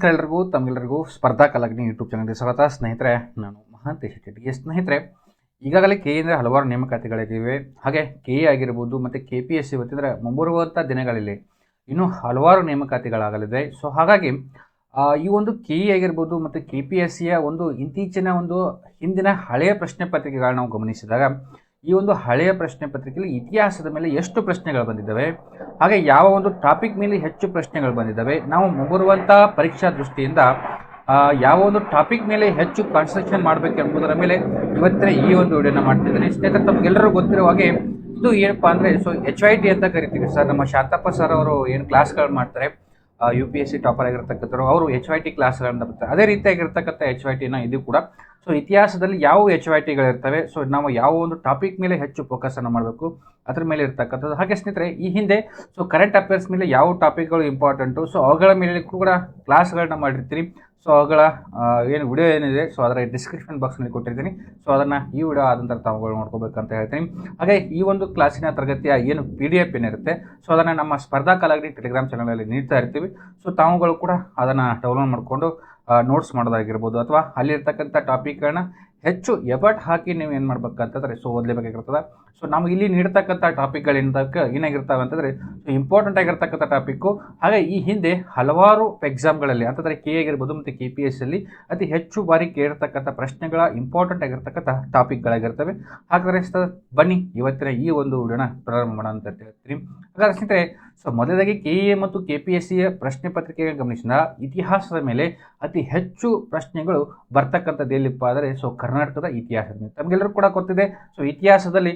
ನಮಸ್ಕಾರ ಎಲ್ಲರಿಗೂ ತಮ್ಮೆಲ್ಲರಿಗೂ ಸ್ಪರ್ಧಾ ಕಲಾಗ್ನಿ ಯೂಟ್ಯೂಬ್ ಚಾನಲ್ಗೆ ಸ್ವಾಗತ. ಸ್ನೇಹಿತರೆ, ನಾನು ಮಹಾಂತೇಶ್ ಶೆಟ್ಟಿ. ಸ್ನೇಹಿತರೆ, ಈಗಾಗಲೇ ಕೆ ಇಂದ ಹಲವಾರು ನೇಮಕಾತಿಗಳಿವೆ. ಹಾಗೆ ಕೆ ಎ ಆಗಿರ್ಬೋದು ಮತ್ತು KPSC ಇವತ್ತಿದ್ರೆ ಮುಂಬರುವಂಥ ದಿನಗಳಲ್ಲಿ ಇನ್ನೂ ಹಲವಾರು ನೇಮಕಾತಿಗಳಾಗಲಿದೆ. ಸೊ ಹಾಗಾಗಿ ಈ ಒಂದು ಕೆ ಇ ಆಗಿರ್ಬೋದು ಮತ್ತು KPSCಯ ಒಂದು ಇತ್ತೀಚಿನ ಒಂದು ಹಿಂದಿನ ಹಳೆಯ ಪ್ರಶ್ನೆ ಪತ್ರಿಕೆಗಳನ್ನ ನಾವು ಗಮನಿಸಿದಾಗ ಈ ಒಂದು ಹಳೆಯ ಪ್ರಶ್ನೆ ಪತ್ರಿಕೆಯಲ್ಲಿ ಇತಿಹಾಸದ ಮೇಲೆ ಎಷ್ಟು ಪ್ರಶ್ನೆಗಳು ಬಂದಿದ್ದಾವೆ, ಹಾಗೆ ಯಾವ ಒಂದು ಟಾಪಿಕ್ ಮೇಲೆ ಹೆಚ್ಚು ಪ್ರಶ್ನೆಗಳು ಬಂದಿದ್ದಾವೆ, ನಾವು ಮುಂಬರುವಂಥ ಪರೀಕ್ಷಾ ದೃಷ್ಟಿಯಿಂದ ಯಾವ ಒಂದು ಟಾಪಿಕ್ ಮೇಲೆ ಹೆಚ್ಚು ಕಾನ್ಸಂಟ್ರೇಷನ್ ಮಾಡಬೇಕು ಎಂಬುದರ ಮೇಲೆ ಇವತ್ತಿನ ಈ ಒಂದು ವಿಡಿಯೋನ ಮಾಡ್ತಿದ್ದೀನಿ. ಸ್ನೇಹಿತರೆ, ತಮಗೆಲ್ಲರೂ ಗೊತ್ತಿರುವ ಹಾಗೆ ಇದು ಏನಪ್ಪ ಅಂದರೆ HYT ಅಂತ ಕರಿತೀವಿ ಸರ್. ನಮ್ಮ ಶಾಂತಪ್ಪ ಸರ್ ಅವರು ಏನು ಕ್ಲಾಸ್ಗಳು ಮಾಡ್ತಾರೆ, UPSC ಟಾಪರ್ ಆಗಿರ್ತಕ್ಕಂಥವ್ರು, ಅವರು HYT ಕ್ಲಾಸ್ಗಳನ್ನ ಬರ್ತಾರೆ. ಅದೇ ರೀತಿಯಾಗಿರ್ತಕ್ಕಂಥ HYTನ ಇದು ಕೂಡ. ಸೊ ಇತಿಹಾಸದಲ್ಲಿ ಯಾವ HYTಗಳಿರ್ತವೆ, ಸೊ ನಾವು ಯಾವ ಒಂದು ಟಾಪಿಕ್ ಮೇಲೆ ಹೆಚ್ಚು ಫೋಕಸನ್ನು ಮಾಡಬೇಕು ಅದ್ರ ಮೇಲೆ ಇರ್ತಕ್ಕಂಥದ್ದು. ಹಾಗೆ ಸ್ನೇಹಿತರೆ, ಈ ಹಿಂದೆ ಕರೆಂಟ್ ಅಫೇರ್ಸ್ ಮೇಲೆ ಯಾವ ಟಾಪಿಕ್ಗಳು ಇಂಪಾರ್ಟೆಂಟು, ಸೊ ಅವುಗಳ ಮೇಲೆ ಕೂಡ ಕ್ಲಾಸ್ಗಳನ್ನ ಮಾಡಿರ್ತೀನಿ. ಸೊ ಅವುಗಳ ಏನು ವಿಡಿಯೋ ಏನಿದೆ, ಸೊ ಅದರ ಡಿಸ್ಕ್ರಿಪ್ಷನ್ ಬಾಕ್ಸ್ನಲ್ಲಿ ಕೊಟ್ಟಿರ್ತೀನಿ. ಸೊ ಅದನ್ನು ಈ ವಿಡಿಯೋ ಆದಂಥ ತಾವುಗಳು ನೋಡ್ಕೋಬೇಕಂತ ಹೇಳ್ತೀನಿ. ಹಾಗೆ ಈ ಒಂದು ಕ್ಲಾಸಿನ ತರಗತಿಯ ಏನು PDF ಏನಿರುತ್ತೆ, ಸೊ ಅದನ್ನು ನಮ್ಮ ಸ್ಪರ್ಧಾ ಕಲಾಗ್ನಿ ಟೆಲಿಗ್ರಾಮ್ ಚಾನಲಲ್ಲಿ ನೀಡ್ತಾ ಇರ್ತೀವಿ. ಸೊ ತಾವುಗಳು ಕೂಡ ಅದನ್ನು ಡೌನ್ಲೋಡ್ ಮಾಡಿಕೊಂಡು ನೋಟ್ಸ್ ಮಾಡೋದಾಗಿರ್ಬೋದು, ಅಥವಾ ಅಲ್ಲಿರ್ತಕ್ಕಂಥ ಟಾಪಿಕ್ಗಳನ್ನ ಹೆಚ್ಚು ಎಫರ್ಟ್ ಹಾಕಿ ನೀವು ಏನು ಮಾಡ್ಬೇಕಂತಂದರೆ ಓದಲೇಬೇಕಾಗಿರ್ತದೆ. ಸೊ ನಾವು ಇಲ್ಲಿ ನೀಡ್ತಕ್ಕಂಥ ಟಾಪಿಕ್ಗಳು ಏನಾಗಿರ್ತವೆ ಅಂತಂದರೆ ಇಂಪಾರ್ಟೆಂಟ್ ಆಗಿರ್ತಕ್ಕಂಥ ಟಾಪಿಕ್ಕು. ಹಾಗೆ ಈ ಹಿಂದೆ ಹಲವಾರು ಎಕ್ಸಾಮ್ಗಳಲ್ಲಿ ಅಂತಂದರೆ ಕೆ ಆಗಿರ್ಬೋದು ಮತ್ತು KPSCಯಲ್ಲಿ ಅತಿ ಹೆಚ್ಚು ಬಾರಿ ಕೇಳಿರ್ತಕ್ಕಂಥ ಪ್ರಶ್ನೆಗಳ ಇಂಪಾರ್ಟೆಂಟ್ ಆಗಿರ್ತಕ್ಕಂಥ ಟಾಪಿಕ್ಗಳಾಗಿರ್ತವೆ. ಹಾಗಾದರೆ ಬನ್ನಿ ಇವತ್ತಿನ ಈ ಒಂದು ವಿಡಿಯೋನ ಪ್ರಾರಂಭ ಮಾಡೋಣ ಅಂತ ಹೇಳ್ತೀನಿ. ಹಾಗಾದ್ರೆ ಸ್ನೇಹಿತರೆ, ಮೊದಲಾಗಿ KA ಮತ್ತು KPSCಯ ಪ್ರಶ್ನೆ ಪತ್ರಿಕೆಗೆ ಗಮನಿಸಿದ ಇತಿಹಾಸದ ಮೇಲೆ ಅತಿ ಹೆಚ್ಚು ಪ್ರಶ್ನೆಗಳು ಬರ್ತಕ್ಕಂಥದ್ದು ಎಲ್ಲಿಪ್ಪ ಅಂದರೆ ಕರ್ನಾಟಕದ ಇತಿಹಾಸದ ಮೇಲೆ. ತಮಗೆಲ್ಲರೂ ಕೂಡ ಗೊತ್ತಿದೆ, ಇತಿಹಾಸದಲ್ಲಿ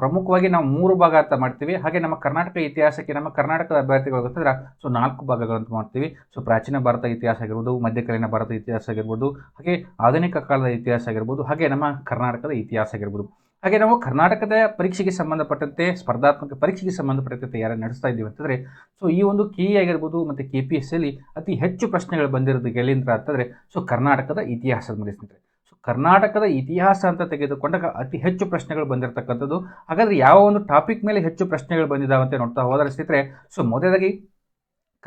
ಪ್ರಮುಖವಾಗಿ ನಾವು 3 ಭಾಗ ಅಂತ ಮಾಡ್ತೀವಿ. ಹಾಗೆ ನಮ್ಮ ಕರ್ನಾಟಕ ಇತಿಹಾಸಕ್ಕೆ ನಮ್ಮ ಕರ್ನಾಟಕದ ಅಭ್ಯರ್ಥಿಗಳು ಗೊತ್ತಿದ್ರೆ 4 ಭಾಗಗಳಂತ ಮಾಡ್ತೀವಿ. ಪ್ರಾಚೀನ ಭಾರತ ಇತಿಹಾಸ ಆಗಿರ್ಬೋದು, ಮಧ್ಯಕಾಲೀನ ಭಾರತ ಇತಿಹಾಸ ಆಗಿರ್ಬೋದು, ಹಾಗೆ ಆಧುನಿಕ ಕಾಲದ ಇತಿಹಾಸ ಆಗಿರ್ಬೋದು, ಹಾಗೆ ನಮ್ಮ ಕರ್ನಾಟಕದ ಇತಿಹಾಸ ಆಗಿರ್ಬೋದು. ಹಾಗೆ ನಾವು ಕರ್ನಾಟಕದ ಪರೀಕ್ಷೆಗೆ ಸಂಬಂಧಪಟ್ಟಂತೆ, ಸ್ಪರ್ಧಾತ್ಮಕ ಪರೀಕ್ಷೆಗೆ ಸಂಬಂಧಪಟ್ಟಂತೆ ತಯಾರಿ ನಡೆಸ್ತಾ ಇದ್ದೀವಿ ಅಂತಂದರೆ ಈ ಒಂದು KE ಆಗಿರ್ಬೋದು ಮತ್ತು KPSCಯಲ್ಲಿ ಅತಿ ಹೆಚ್ಚು ಪ್ರಶ್ನೆಗಳು ಬಂದಿರೋದು ಎಲ್ಲಿಂದ ಅಂತಂದರೆ ಕರ್ನಾಟಕದ ಇತಿಹಾಸದ ಮೇಲೆ. ಸ್ನೇಹಿತರೆ, ಕರ್ನಾಟಕದ ಇತಿಹಾಸ ಅಂತ ತೆಗೆದುಕೊಂಡಾಗ ಅತಿ ಹೆಚ್ಚು ಪ್ರಶ್ನೆಗಳು ಬಂದಿರತಕ್ಕಂಥದ್ದು. ಹಾಗಾದರೆ ಯಾವ ಒಂದು ಟಾಪಿಕ್ ಮೇಲೆ ಹೆಚ್ಚು ಪ್ರಶ್ನೆಗಳು ಬಂದಿದ್ದಾವಂತೆ ನೋಡ್ತಾ ಹೋದರೆ ಸ್ನೇಹಿತರೆ, ಮೊದಲಾಗಿ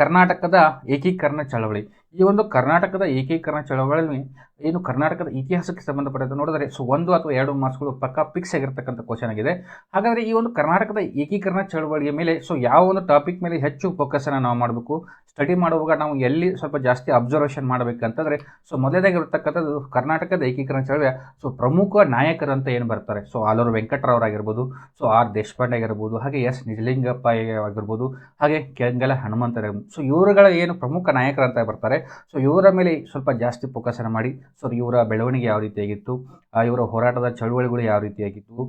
ಕರ್ನಾಟಕದ ಏಕೀಕರಣ ಚಳವಳಿ. ಈ ಒಂದು ಕರ್ನಾಟಕದ ಏಕೀಕರಣ ಚಳವಳಿ ಏನು ಕರ್ನಾಟಕದ ಇತಿಹಾಸಕ್ಕೆ ಸಂಬಂಧಪಟ್ಟಂತೆ ನೋಡಿದರೆ 1 ಅಥವಾ 2 ಮಾರ್ಕ್ಸ್ಗಳು ಪಕ್ಕಾ ಫಿಕ್ಸ್ ಆಗಿರ್ತಕ್ಕಂಥ ಕ್ವಶನ್ ಆಗಿದೆ. ಹಾಗಾದರೆ ಈ ಒಂದು ಕರ್ನಾಟಕದ ಏಕೀಕರಣ ಚಳವಳಿಯ ಮೇಲೆ ಯಾವ ಒಂದು ಟಾಪಿಕ್ ಮೇಲೆ ಹೆಚ್ಚು ಫೋಕಸನ್ನು ನಾವು ಮಾಡಬೇಕು, ಸ್ಟಡಿ ಮಾಡುವಾಗ ನಾವು ಎಲ್ಲಿ ಸ್ವಲ್ಪ ಜಾಸ್ತಿ ಅಬ್ಸರ್ವೇಷನ್ ಮಾಡಬೇಕಂತಂದರೆ ಮೊದಲನೇದಾಗಿರ್ತಕ್ಕಂಥದ್ದು ಕರ್ನಾಟಕದ ಏಕೀಕರಣ ಚಳವಳಿಯ ಪ್ರಮುಖ ನಾಯಕರು ಅಂತ ಏನು ಬರ್ತಾರೆ, ಆಲೂರು ವೆಂಕಟರಾವರಾಗಿರ್ಬೋದು, R ದೇಶಪಾಂಡೆ ಆಗಿರ್ಬೋದು, ಹಾಗೆ S ನಿಜಲಿಂಗಪ್ಪ ಆಗಿರ್ಬೋದು, ಹಾಗೆ ಕೆಂಗಲ ಹನುಮಂತರಾಗಿರ್ಬೋದು. ಇವರುಗಳ ಏನು ಪ್ರಮುಖ ನಾಯಕರು ಅಂತ ಬರ್ತಾರೆ, ಇವರ ಮೇಲೆ ಸ್ವಲ್ಪ ಜಾಸ್ತಿ ಫೋಕಸನ್ನು ಮಾಡಿ. ಇವರ ಬೆಳವಣಿಗೆ ಯಾವ ರೀತಿಯಾಗಿತ್ತು, ಇವರ ಹೋರಾಟದ ಚಳುವಳಿಗಳು ಯಾವ ರೀತಿಯಾಗಿತ್ತು,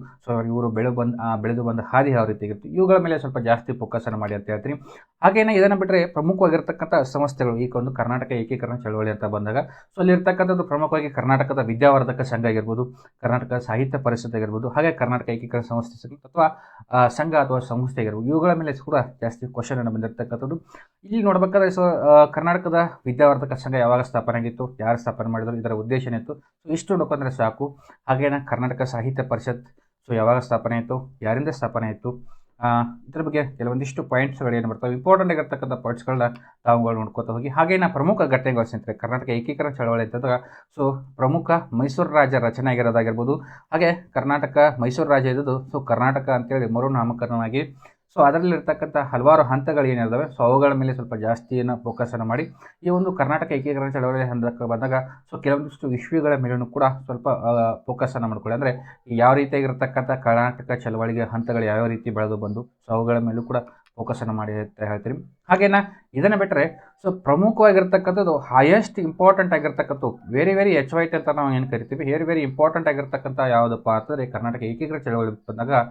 ಇವರು ಬೆಳೆದು ಬಂದ ಹಾದಿ ಯಾವ ರೀತಿಯಾಗಿತ್ತು, ಇವುಗಳ ಮೇಲೆ ಸ್ವಲ್ಪ ಜಾಸ್ತಿ ಫೋಕಸನ್ನು ಮಾಡಿ ಅಂತ ಹೇಳ್ತೀನಿ. ಹಾಗೇನೇ ಇದನ್ನು ಬಿಟ್ಟರೆ ಪ್ರಮುಖವಾಗಿರ್ತಕ್ಕಂಥ ಸಂಸ್ಥೆಗಳು ಈ ಒಂದು ಕರ್ನಾಟಕ ಏಕೀಕರಣ ಚಳವಳಿ ಅಂತ ಬಂದಾಗ ಅಲ್ಲಿರ್ತಕ್ಕಂಥದ್ದು ಪ್ರಮುಖವಾಗಿ ಕರ್ನಾಟಕದ ವಿದ್ಯಾವರ್ಧಕ ಸಂಘ ಆಗಿರ್ಬೋದು, ಕರ್ನಾಟಕ ಸಾಹಿತ್ಯ ಪರಿಷತ್ ಆಗಿರ್ಬೋದು, ಹಾಗೆ ಕರ್ನಾಟಕ ಏಕೀಕರಣ ಸಂಸ್ಥೆ ಅಥವಾ ಸಂಘ ಅಥವಾ ಸಂಸ್ಥೆ ಆಗಿರ್ಬೋದು, ಇವುಗಳ ಮೇಲೆ ಕೂಡ ಜಾಸ್ತಿ ಕ್ವಶನ್ ಅನ್ನು ಬಂದಿರತಕ್ಕಂಥದ್ದು. ಇಲ್ಲಿ ನೋಡಬೇಕಾದ್ರೆ ಕರ್ನಾಟಕದ ವಿದ್ಯಾವರ್ಧಕ ಸಂಘ ಯಾವಾಗ ಸ್ಥಾಪನೆ ಆಗಿತ್ತು, ಯಾರು ಸ್ಥಾಪನೆ ಮಾಡಿದ್ರು, ಇದರ ಉದ್ದೇಶ ಏನಿತ್ತು, ಇಷ್ಟು ನೋಡ್ಕೊಂಡ್ರೆ ಸಾಕು. ಹಾಗೇನ ಕರ್ನಾಟಕ ಸಾಹಿತ್ಯ ಪರಿಷತ್ ಯಾವಾಗ ಸ್ಥಾಪನೆ ಆಯಿತು, ಯಾರಿಂದ ಸ್ಥಾಪನೆ ಆಯಿತು, ಇದ್ರ ಬಗ್ಗೆ ಕೆಲವೊಂದಿಷ್ಟು ಪಾಯಿಂಟ್ಸ್ಗಳು ಏನು ಬರ್ತವೆ, ಇಂಪಾರ್ಟೆಂಟ್ ಆಗಿರ್ತಕ್ಕಂಥ ಪಾಯಿಂಟ್ಸ್ಗಳನ್ನ ತಾವುಗಳು ನೋಡ್ಕೊತಾ ಹೋಗಿ. ಹಾಗೆ ಪ್ರಮುಖ ಘಟನೆಗಳು ಸ್ನೇಹಿತರೆ, ಕರ್ನಾಟಕ ಏಕೀಕರಣ ಚಳವಳಿ ಅಂತಂದಾಗ ಪ್ರಮುಖ ಮೈಸೂರು ರಾಜ್ಯ ರಚನೆ ಆಗಿರೋದಾಗಿರ್ಬೋದು, ಹಾಗೆ ಕರ್ನಾಟಕ ಮೈಸೂರು ರಾಜ್ಯ ಇದ್ದು ಕರ್ನಾಟಕ ಅಂತೇಳಿ ಮರುನಾಮಕರಣವಾಗಿ ಅದರಲ್ಲಿರ್ತಕ್ಕಂಥ ಹಲವಾರು ಹಂತಗಳು ಏನಿದ್ದಾವೆ, ಅವುಗಳ ಮೇಲೆ ಸ್ವಲ್ಪ ಜಾಸ್ತಿಯನ್ನು ಫೋಕಸನ್ನು ಮಾಡಿ ಈ ಒಂದು ಕರ್ನಾಟಕ ಏಕೀಕರಣ ಚಳವಳಿ ಹಂತಕ್ಕೆ ಬಂದಾಗ ಕೆಲವೊಂದಿಷ್ಟು ಇಶ್ಯೂಗಳ ಮೇಲೂ ಕೂಡ ಸ್ವಲ್ಪ ಫೋಕಸನ್ನು ಮಾಡ್ಕೊಳ್ಳಿ. ಅಂದರೆ ಯಾವ ರೀತಿಯಾಗಿರ್ತಕ್ಕಂಥ ಕರ್ನಾಟಕ ಚಳವಳಿಗೆ ಹಂತಗಳು ಯಾವ ರೀತಿ ಬೆಳೆದು ಬಂದು ಅವುಗಳ ಮೇಲೂ ಕೂಡ ಫೋಕಸನ್ನು ಮಾಡಿ ಅಂತ ಹೇಳ್ತೀರಿ. ಹಾಗೇನ ಇದನ್ನು ಬಿಟ್ಟರೆ ಪ್ರಮುಖವಾಗಿರ್ತಕ್ಕಂಥದ್ದು ಹೈಯೆಸ್ಟ್ ಇಂಪಾರ್ಟೆಂಟ್ ಆಗಿರ್ತಕ್ಕಂಥ ವೆರಿ HYT ಅಂತ ನಾವು ಏನು ಕರಿತೀವಿ, ವೆರಿ ಇಂಪಾರ್ಟೆಂಟ್ ಆಗಿರ್ತಕ್ಕಂಥ ಯಾವುದಪ್ಪ ಅಂತಂದರೆ ಕರ್ನಾಟಕ ಏಕೀಕರಣ ಚಳವಳಿ ಬಂದಾಗ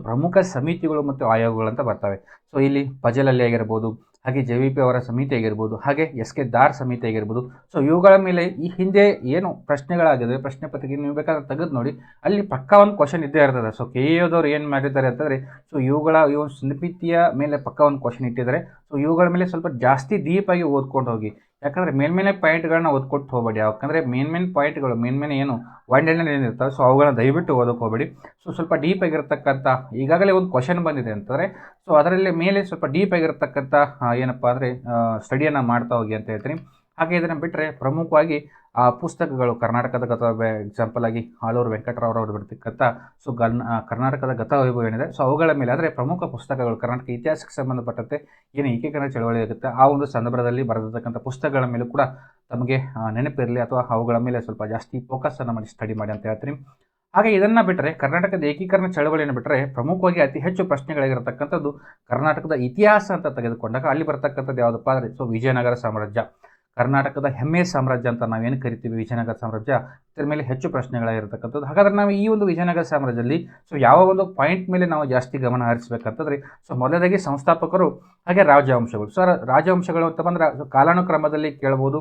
ಪ್ರಮುಖ ಸಮಿತಿಗಳು ಮತ್ತು ಆಯೋಗಗಳು ಅಂತ ಬರ್ತವೆ. ಇಲ್ಲಿ ಪಜಲಲ್ಲಿ ಆಗಿರ್ಬೋದು, ಹಾಗೆ JVP ಅವರ ಸಮಿತಿ ಆಗಿರ್ಬೋದು, ಹಾಗೆ SK ದಾರ್ ಸಮಿತಿ ಆಗಿರ್ಬೋದು. ಇವುಗಳ ಮೇಲೆ ಈ ಹಿಂದೆ ಏನು ಪ್ರಶ್ನೆಗಳಾಗಿವೆ, ಪ್ರಶ್ನೆ ಪತ್ರಿಕೆ ನೀವು ಬೇಕಾದ್ರೆ ತೆಗೆದು ನೋಡಿ, ಅಲ್ಲಿ ಪಕ್ಕಾ ಒಂದು ಕ್ವಶನ್ ಇದ್ದೇ ಇರ್ತದೆ. KEದವ್ರು ಏನು ಮಾಡಿದ್ದಾರೆ ಅಂತಂದರೆ ಈ ಒಂದು ಸಮಿತಿಯ ಮೇಲೆ ಪಕ್ಕಾ ಒಂದು ಕ್ವಶನ್ ಇಟ್ಟಿದ್ದಾರೆ. ಇವುಗಳ ಮೇಲೆ ಸ್ವಲ್ಪ ಜಾಸ್ತಿ ಡೀಪಾಗಿ ಓದ್ಕೊಂಡು ಹೋಗಿ. ಯಾಕಂದರೆ ಮೇಲ್ಮೇಲೆ ಪಾಯಿಂಟ್ಗಳನ್ನ ಓದ್ಕೊಟ್ಟು ಹೋಗಬೇಡಿ. ಯಾಕಂದರೆ ಮೇನ್ ಪಾಯಿಂಟ್ಗಳು ಮೇನ್ ಏನು ಒನ್ ಏನಿರ್ತವೆ ಅವುಗಳನ್ನ ದಯವಿಟ್ಟು ಓದಕ್ಕೆ ಹೋಗಬೇಡಿ. ಸ್ವಲ್ಪ ಡೀಪ್ ಆಗಿರ್ತಕ್ಕಂಥ ಈಗಾಗಲೇ ಒಂದು ಕ್ವಶನ್ ಬಂದಿದೆ ಅಂತಂದರೆ ಅದರಲ್ಲಿ ಮೇಲೆ ಸ್ವಲ್ಪ ಡೀಪ್ ಆಗಿರ್ತಕ್ಕಂಥ ಏನಪ್ಪ ಅಂದರೆ ಸ್ಟಡಿಯನ್ನು ಮಾಡ್ತಾ ಹೋಗಿ ಅಂತ ಹೇಳ್ತೀನಿ. ಹಾಗೆ ಇದನ್ನು ಬಿಟ್ಟರೆ ಪ್ರಮುಖವಾಗಿ ಪುಸ್ತಕಗಳು ಕರ್ನಾಟಕದ ಗತ ಎಕ್ಸಾಂಪಲ್ ಆಗಿ ಆಲೂರು ವೆಂಕಟರಾವ್ ಅವರು ಬರ್ತಕ್ಕಂಥ ಸೊ ಕರ್ನಾಟಕದ ಗತ ವೈಭವ ಏನಿದೆ ಸೊ ಅವುಗಳ ಮೇಲೆ ಅಂದರೆ ಪ್ರಮುಖ ಪುಸ್ತಕಗಳು ಕರ್ನಾಟಕ ಇತಿಹಾಸಕ್ಕೆ ಸಂಬಂಧಪಟ್ಟಂತೆ ಏನು ಏಕೀಕರಣ ಚಳವಳಿ ಆಗುತ್ತೆ ಆ ಒಂದು ಸಂದರ್ಭದಲ್ಲಿ ಬರೆದಿರ್ತಕ್ಕಂಥ ಪುಸ್ತಕಗಳ ಮೇಲೂ ಕೂಡ ತಮಗೆ ನೆನಪಿರಲಿ ಅಥವಾ ಅವುಗಳ ಮೇಲೆ ಸ್ವಲ್ಪ ಜಾಸ್ತಿ ಫೋಕಸನ್ನು ಮಾಡಿ ಸ್ಟಡಿ ಮಾಡಿ ಅಂತ ಹೇಳ್ತೀನಿ. ಹಾಗೆ ಇದನ್ನು ಬಿಟ್ಟರೆ ಕರ್ನಾಟಕದ ಏಕೀಕರಣ ಚಳವಳಿಯನ್ನು ಬಿಟ್ಟರೆ ಪ್ರಮುಖವಾಗಿ ಅತಿ ಹೆಚ್ಚು ಪ್ರಶ್ನೆಗಳಿರತಕ್ಕಂಥದ್ದು ಕರ್ನಾಟಕದ ಇತಿಹಾಸ ಅಂತ ತೆಗೆದುಕೊಂಡಾಗ ಅಲ್ಲಿ ಬರ್ತಕ್ಕಂಥದ್ದು ಯಾವುದಪ್ಪ ಅಂದರೆ ಸೊ ವಿಜಯನಗರ ಸಾಮ್ರಾಜ್ಯ, ಕರ್ನಾಟಕದ ಹೆಮ್ಮೆಯ ಸಾಮ್ರಾಜ್ಯ ಅಂತ ನಾವೇನು ಕರಿತೀವಿ ವಿಜಯನಗರ ಸಾಮ್ರಾಜ್ಯ, ಇದರ ಮೇಲೆ ಹೆಚ್ಚು ಪ್ರಶ್ನೆಗಳಿರತಕ್ಕಂಥದ್ದು. ಹಾಗಾದರೆ ನಾವು ಈ ಒಂದು ವಿಜಯನಗರ ಸಾಮ್ರಾಜ್ಯದಲ್ಲಿ ಸೊ ಯಾವ ಒಂದು ಪಾಯಿಂಟ್ ಮೇಲೆ ನಾವು ಜಾಸ್ತಿ ಗಮನ ಹರಿಸಬೇಕಂತಂದರೆ ಸೊ ಮೊದಲದಾಗಿ ಸಂಸ್ಥಾಪಕರು ಹಾಗೆ ರಾಜವಂಶಗಳು. ಸೊ ರಾಜವಂಶಗಳು ಅಂತ ಬಂದರೆ ಕಾಲಾನುಕ್ರಮದಲ್ಲಿ ಕೇಳ್ಬೋದು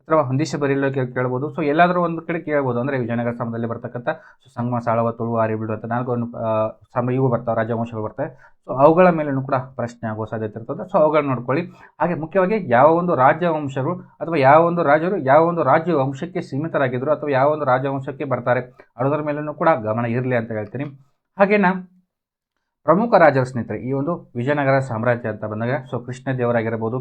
ಅಥವಾ ಹೊಂದಿಸಿ ಬರೀಲು ಕೇಳ್ಬೋದು. ಸೊ ಎಲ್ಲಾದರೂ ಒಂದು ಕಡೆ ಕೇಳ್ಬೋದು. ಅಂದರೆ ವಿಜಯನಗರ ಸಾಮ್ರಾಜ್ಯದಲ್ಲಿ ಬರ್ತಕ್ಕಂಥ ಸೊ ಸಂಗಮ, ಸಾಳವ, ತುಳು, ಆರಿಬಿಡು ಅಂತ 4 ಇವು ಬರ್ತಾವೆ, ರಾಜವಂಶಗಳು ಬರ್ತವೆ. ಸೊ ಅವುಗಳ ಮೇಲೂ ಕೂಡ ಪ್ರಶ್ನೆ ಆಗೋ ಸಾಧ್ಯತೆ ಇರ್ತದೆ. ಸೊ ಅವುಗಳನ್ನ ನೋಡ್ಕೊಳ್ಳಿ. ಹಾಗೆ ಮುಖ್ಯವಾಗಿ ಯಾವ ಒಂದು ರಾಜವಂಶರು ಅಥವಾ ಯಾವ ಒಂದು ರಾಜರು ಯಾವ ಒಂದು ರಾಜವಂಶಕ್ಕೆ ಸೀಮಿತರಾಗಿದ್ದರು ಅಥವಾ ಯಾವ ಒಂದು ರಾಜವಂಶಕ್ಕೆ ಬರ್ತಾರೆ ಅನ್ನೋದ್ರ ಮೇಲೂ ಕೂಡ ಗಮನ ಇರಲಿ ಅಂತ ಹೇಳ್ತೀನಿ. ಹಾಗೇನ ಪ್ರಮುಖ ರಾಜರ ಸ್ನೇಹಿತರೆ ಈ ಒಂದು ವಿಜಯನಗರ ಸಾಮ್ರಾಜ್ಯ ಅಂತ ಬಂದಾಗ ಸೊ ಕೃಷ್ಣದೇವರಾಗಿರ್ಬೋದು,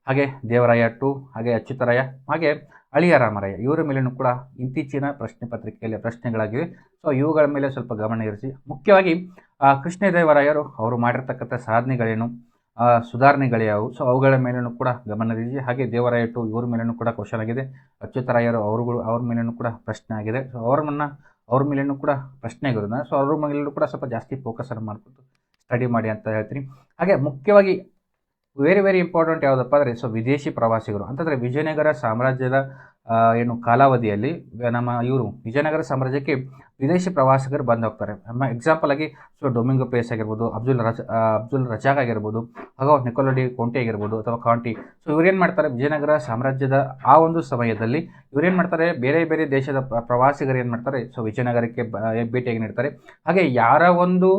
ಹಾಗೆ ದೇವರಾಯ ಟು, ಹಾಗೆ ಅಚ್ಯುತರಾಯ, ಹಾಗೆ ಅಳಿಯ ರಾಮರಾಯ ಇವರ ಮೇಲೂ ಕೂಡ ಇತ್ತೀಚಿನ ಪ್ರಶ್ನೆ ಪತ್ರಿಕೆಯಲ್ಲಿ ಪ್ರಶ್ನೆಗಳಾಗಿವೆ. ಸೊ ಇವುಗಳ ಮೇಲೆ ಸ್ವಲ್ಪ ಗಮನ ಇರಿಸಿ. ಮುಖ್ಯವಾಗಿ ಕೃಷ್ಣದೇವರಾಯರು ಅವರು ಮಾಡಿರ್ತಕ್ಕಂಥ ಸಾಧನೆಗಳೇನು, ಸುಧಾರಣೆಗಳ್ಯಾವು, ಸೊ ಅವುಗಳ ಮೇಲೂ ಕೂಡ ಗಮನ ಇರಿಸಿ. ಹಾಗೆ ದೇವರಾಯ ಟು ಇವ್ರ ಮೇಲೂ ಕೂಡ ಕ್ವಶನ್ ಆಗಿದೆ. ಅಚ್ಯುತರಾಯರು ಅವ್ರ ಮೇಲೂ ಕೂಡ ಪ್ರಶ್ನೆ ಆಗಿದೆ. ಸೊ ಅವ್ರ ಮೇಲೂ ಕೂಡ ಪ್ರಶ್ನೆ ಆಗಿರೋದ್ರಿಂದ ಸೊ ಅವ್ರ ಮೇಲೂ ಕೂಡ ಸ್ವಲ್ಪ ಜಾಸ್ತಿ ಫೋಕಸನ್ನು ಮಾಡಿಕೊಂಡು ಸ್ಟಡಿ ಮಾಡಿ ಅಂತ ಹೇಳ್ತೀನಿ. ಹಾಗೆ ಮುಖ್ಯವಾಗಿ ವೆರಿ ಇಂಪಾರ್ಟೆಂಟ್ ಯಾವುದಪ್ಪ ಅಂದರೆ ಸೊ ವಿದೇಶಿ ಪ್ರವಾಸಿಗರು ಅಂತಂದರೆ ವಿಜಯನಗರ ಸಾಮ್ರಾಜ್ಯದ ಏನು ಕಾಲಾವಧಿಯಲ್ಲಿ ನಮ್ಮ ಇವರು ವಿಜಯನಗರ ಸಾಮ್ರಾಜ್ಯಕ್ಕೆ ವಿದೇಶಿ ಪ್ರವಾಸಿಗರು ಬಂದು ಹೋಗ್ತಾರೆ. ಎಕ್ಸಾಂಪಲ್ ಆಗಿ ಸೊ ಡೊಮಿಂಗೋ ಪೇಸ್ ಆಗಿರ್ಬೋದು, ಅಬ್ದುಲ್ ರಜಾಕ್ ಆಗಿರ್ಬೋದು, ಹಾಗೂ ನಿಕೋಲೋ ಡಿ ಕೊಂಟಿ ಆಗಿರ್ಬೋದು ಅಥವಾ ಕಾಂಟಿ. ಸೊ ಇವರೇನು ಮಾಡ್ತಾರೆ ವಿಜಯನಗರ ಸಾಮ್ರಾಜ್ಯದ ಆ ಒಂದು ಸಮಯದಲ್ಲಿ ಇವರೇನು ಮಾಡ್ತಾರೆ ಬೇರೆ ದೇಶದ ಪ್ರವಾಸಿಗರು ಏನು ಮಾಡ್ತಾರೆ ಸೊ ವಿಜಯನಗರಕ್ಕೆ ಭೇಟಿಯಾಗಿ ನೀಡ್ತಾರೆ. ಹಾಗೆ ಯಾರ ಒಂದು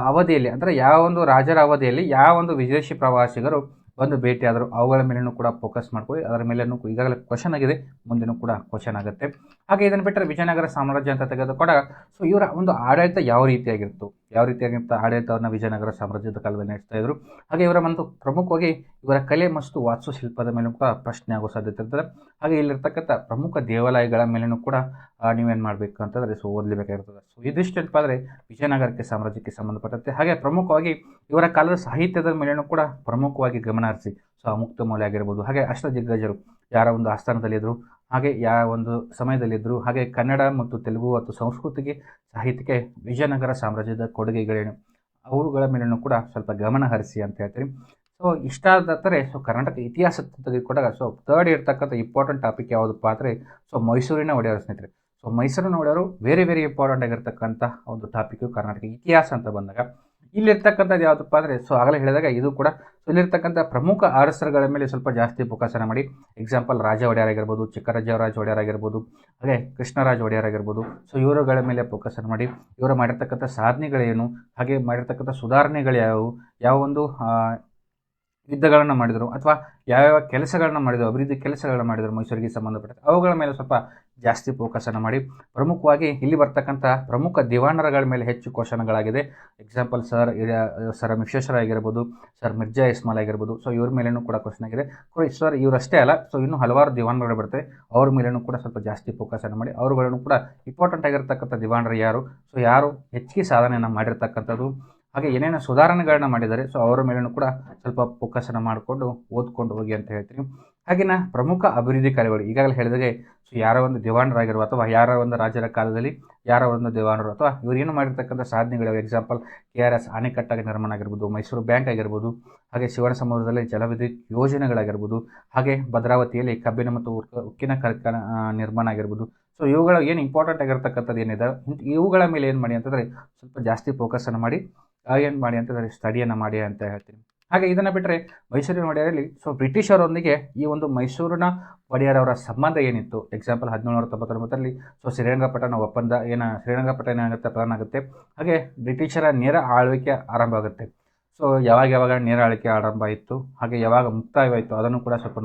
ಅವಧಿಯಲ್ಲಿ ಅಂದರೆ ಯಾವ ಒಂದು ರಾಜರ ಅವಧಿಯಲ್ಲಿ ಯಾವ ಒಂದು ವಿದೇಶಿ ಪ್ರವಾಸಿಗರು ಬಂದು ಭೇಟಿಯಾದರು ಅವುಗಳ ಮೇಲೂ ಕೂಡ ಫೋಕಸ್ ಮಾಡ್ಕೊಳ್ಳಿ. ಅದರ ಮೇಲೂ ಈಗಾಗಲೇ ಕ್ವಶನ್ ಆಗಿದೆ, ಮುಂದೆನೂ ಕೂಡ ಕ್ವಶನ್ ಆಗುತ್ತೆ. ಹಾಗೆ ಇದನ್ನು ಬಿಟ್ಟರೆ ವಿಜಯನಗರ ಸಾಮ್ರಾಜ್ಯ ಅಂತ ತೆಗೆದುಕೊಂಡಾಗ ಸೊ ಇವರ ಒಂದು ಆಡಳಿತ ಯಾವ ರೀತಿಯಾಗಿತ್ತು ಆಡಳಿತವನ್ನು ವಿಜಯನಗರ ಸಾಮ್ರಾಜ್ಯದ ಕಾಲದಲ್ಲಿ ನಡೆಸ್ತಾ ಇದ್ರು. ಹಾಗೆ ಇವರ ಒಂದು ಪ್ರಮುಖವಾಗಿ ಇವರ ಕಲೆ ಮತ್ತು ವಾಸ್ತುಶಿಲ್ಪದ ಮೇಲೂ ಕೂಡ ಪ್ರಶ್ನೆ ಆಗೋ ಸಾಧ್ಯತೆ ಇರ್ತದೆ. ಹಾಗೆ ಇಲ್ಲಿರ್ತಕ್ಕಂಥ ಪ್ರಮುಖ ದೇವಾಲಯಗಳ ಮೇಲೂ ಕೂಡ ನೀವೇನು ಮಾಡಬೇಕು ಅಂತಂದರೆ ಸೊ ಓದಲೇಬೇಕಾಗಿರ್ತದೆ. ಸೊ ಇದಿಷ್ಟಪ್ಪ ಆದರೆ ವಿಜಯನಗರಕ್ಕೆ ಸಾಮ್ರಾಜ್ಯಕ್ಕೆ ಸಂಬಂಧಪಟ್ಟಂತೆ. ಹಾಗೆ ಪ್ರಮುಖವಾಗಿ ಇವರ ಕಾಲದ ಸಾಹಿತ್ಯದ ಮೇಲೂ ಕೂಡ ಪ್ರಮುಖವಾಗಿ ಗಮನ ಹರಿಸಿ. ಸೊ ಮುಕ್ತ ಮೌಲ್ಯ ಆಗಿರ್ಬೋದು, ಹಾಗೆ ಅಷ್ಟದಿಗ್ಗಜರು ಯಾರ ಒಂದು ಆಸ್ಥಾನದಲ್ಲಿದ್ದರು, ಹಾಗೆ ಯಾವ ಒಂದು ಸಮಯದಲ್ಲಿದ್ದರು, ಹಾಗೆ ಕನ್ನಡ ಮತ್ತು ತೆಲುಗು ಮತ್ತು ಸಂಸ್ಕೃತಿಗೆ ಸಾಹಿತ್ಯಕ್ಕೆ ವಿಜಯನಗರ ಸಾಮ್ರಾಜ್ಯದ ಕೊಡುಗೆಗಳೇನು ಅವುಗಳ ಮೇಲೂ ಕೂಡ ಸ್ವಲ್ಪ ಗಮನ ಹರಿಸಿ ಅಂತ ಹೇಳ್ತೀವಿ. ಸೊ ಇಷ್ಟಾದರೆ ಸೊ ಕರ್ನಾಟಕ ಇತಿಹಾಸ ತೆಗೆದುಕೊಂಡಾಗ ಸೊ ಥರ್ಡ್ ಇರ್ತಕ್ಕಂಥ ಇಂಪಾರ್ಟೆಂಟ್ ಟಾಪಿಕ್ ಯಾವುದಪ್ಪ ಅಂದರೆ ಸೊ ಮೈಸೂರಿನ ಒಡೆಯರು ಸ್ನೇಹಿತರೆ. ಸೊ ಮೈಸೂರಿನ ಒಡೆಯರು ವೆರಿ ಇಂಪಾರ್ಟೆಂಟ್ ಆಗಿರ್ತಕ್ಕಂಥ ಒಂದು ಟಾಪಿಕ್ಕು ಕರ್ನಾಟಕ ಇತಿಹಾಸ ಅಂತ ಬಂದಾಗ ಇಲ್ಲಿರ್ತಕ್ಕಂಥದ್ದು ಯಾವುದಪ್ಪ ಅಂದರೆ ಸೊ ಆಗಲೇ ಹೇಳಿದಾಗ ಇದು ಕೂಡ ಸೊ ಇಲ್ಲಿರ್ತಕ್ಕಂಥ ಪ್ರಮುಖ ಅರಸರುಗಳ ಮೇಲೆ ಸ್ವಲ್ಪ ಜಾಸ್ತಿ ಫೋಕಸನ್ನು ಮಾಡಿ. ಎಕ್ಸಾಂಪಲ್ ರಾಜ ಒಡೆಯರ್ ಆಗಿರ್ಬೋದು, ಚಿಕ್ಕರಾಜರಾಜ ಒಡೆಯರ್ ಆಗಿರ್ಬೋದು, ಹಾಗೆ ಕೃಷ್ಣರಾಜ ಒಡೆಯರ್ ಆಗಿರ್ಬೋದು. ಸೊ ಇವರುಗಳ ಮೇಲೆ ಫೋಕಸನ್ನು ಮಾಡಿ ಇವರು ಮಾಡಿರ್ತಕ್ಕಂಥ ಸಾಧನೆಗಳೇನು, ಹಾಗೆ ಮಾಡಿರ್ತಕ್ಕಂಥ ಸುಧಾರಣೆಗಳು ಯಾವ ಒಂದು ಯುದ್ಧಗಳನ್ನು ಮಾಡಿದರು ಅಥವಾ ಯಾವ್ಯಾವ ಕೆಲಸಗಳನ್ನ ಮಾಡಿದರು, ಅಭಿವೃದ್ಧಿ ಕೆಲಸಗಳನ್ನ ಮಾಡಿದರು ಮೈಸೂರಿಗೆ ಸಂಬಂಧಪಟ್ಟ ಅವುಗಳ ಮೇಲೆ ಸ್ವಲ್ಪ ಜಾಸ್ತಿ ಫೋಕಸನ್ನು ಮಾಡಿ. ಪ್ರಮುಖವಾಗಿ ಇಲ್ಲಿ ಬರ್ತಕ್ಕಂಥ ಪ್ರಮುಖ ದಿವಾನರುಗಳ ಮೇಲೆ ಹೆಚ್ಚು ಕ್ವಶನ್ಗಳಾಗಿದೆ. ಎಕ್ಸಾಂಪಲ್ ಸರ್ ವಿಶ್ವೇಶ್ವರ ಆಗಿರ್ಬೋದು, ಸರ್ ಮಿರ್ಜಾ ಇಸ್ಮಾಲ್ ಆಗಿರ್ಬೋದು. ಸೊ ಇವ್ರ ಮೇಲೇನೂ ಕೂಡ ಕ್ವಶನ್ ಆಗಿದೆ. ಸರ್ ಇವರಷ್ಟೇ ಅಲ್ಲ, ಸೊ ಇನ್ನೂ ಹಲವಾರು ದಿವಾನರು ಬರ್ತವೆ, ಅವ್ರ ಮೇಲೇನೂ ಕೂಡ ಸ್ವಲ್ಪ ಜಾಸ್ತಿ ಫೋಕಸನ್ನು ಮಾಡಿ. ಅವರುಗಳನ್ನು ಕೂಡ ಇಂಪಾರ್ಟೆಂಟ್ ಆಗಿರ್ತಕ್ಕಂಥ ದಿವಾನರು ಯಾರು, ಸೊ ಯಾರು ಹೆಚ್ಚಿಗೆ ಸಾಧನೆಯನ್ನು ಮಾಡಿರ್ತಕ್ಕಂಥದ್ದು, ಹಾಗೆ ಏನೇನು ಸುಧಾರಣೆಗಳನ್ನ ಮಾಡಿದ್ದಾರೆ ಸೊ ಅವರ ಮೇಲೂ ಕೂಡ ಸ್ವಲ್ಪ ಫೋಕಸನ್ನು ಮಾಡಿಕೊಂಡು ಓದ್ಕೊಂಡು ಹೋಗಿ ಅಂತ ಹೇಳ್ತೀನಿ. ಹಾಗೆನ ಪ್ರಮುಖ ಅಭಿವೃದ್ಧಿ ಕಾರ್ಯಗಳು ಈಗಾಗಲೇ ಹೇಳಿದಾಗೆ ಸೊ ಯಾರ ಒಂದು ದಿವಾನರಾಗಿರುವ ಅಥವಾ ಯಾರ ಒಂದು ರಾಜರ ಕಾಲದಲ್ಲಿ ಯಾರ ಒಂದು ದಿವಾನರು ಅಥವಾ ಇವರು ಏನು ಮಾಡಿರ್ತಕ್ಕಂಥ ಸಾಧನೆಗಳು. ಎಕ್ಸಾಂಪಲ್ KRS ಅಣೆಕಟ್ಟಾಗಿ ನಿರ್ಮಾಣ ಆಗಿರ್ಬೋದು, ಮೈಸೂರು ಬ್ಯಾಂಕ್ ಆಗಿರ್ಬೋದು, ಹಾಗೆ ಶಿವನ ಸಮುದ್ರದಲ್ಲಿ ಜಲವಿದ್ಯುತ್ ಯೋಜನೆಗಳಾಗಿರ್ಬೋದು, ಹಾಗೆ ಭದ್ರಾವತಿಯಲ್ಲಿ ಕಬ್ಬಿನ ಮತ್ತು ಉಕ್ಕಿನ ಕಾರ್ಖಾನೆ ನಿರ್ಮಾಣ ಆಗಿರ್ಬೋದು. ಸೊ ಇವುಗಳ ಏನು ಇಂಪಾರ್ಟೆಂಟ್ ಆಗಿರ್ತಕ್ಕಂಥದ್ದು ಏನಿದೆ ಇವುಗಳ ಮೇಲೆ ಏನು ಮಾಡಿ ಅಂತಂದರೆ ಸ್ವಲ್ಪ ಜಾಸ್ತಿ ಫೋಕಸನ್ನು ಮಾಡಿ ಏನು ಮಾಡಿ ಅಂತಂದರೆ ಸ್ಟಡಿಯನ್ನು ಮಾಡಿ ಅಂತ ಹೇಳ್ತೀನಿ. ಹಾಗೆ ಇದನ್ನು ಬಿಟ್ಟರೆ ಮೈಸೂರಿನ ಒಡೆಯರಲ್ಲಿ ಸೊ ಬ್ರಿಟಿಷರೊಂದಿಗೆ ಈ ಒಂದು ಮೈಸೂರಿನ ಒಡೆಯರವರ ಸಂಬಂಧ ಏನಿತ್ತು. ಎಕ್ಸಾಂಪಲ್ 1799 ಸೊ ಶ್ರೀರಂಗಪಟ್ಟಣ ಒಪ್ಪಂದ ಶ್ರೀರಂಗಪಟ್ಟಣ ಏನಾಗುತ್ತೆ ಪ್ಲಾನ್ ಆಗುತ್ತೆ. ಹಾಗೆ ಬ್ರಿಟಿಷರ ನೇರ ಆಳ್ವಿಕೆ ಆರಂಭ ಆಗುತ್ತೆ. ಸೊ ಯಾವಾಗ ನೇರ ಆಳ್ವಿಕೆ ಆರಂಭ ಆಯಿತು, ಹಾಗೆ ಯಾವಾಗ ಮುಕ್ತಾಯವಾಯಿತು ಅದನ್ನು ಕೂಡ ಸ್ವಲ್ಪ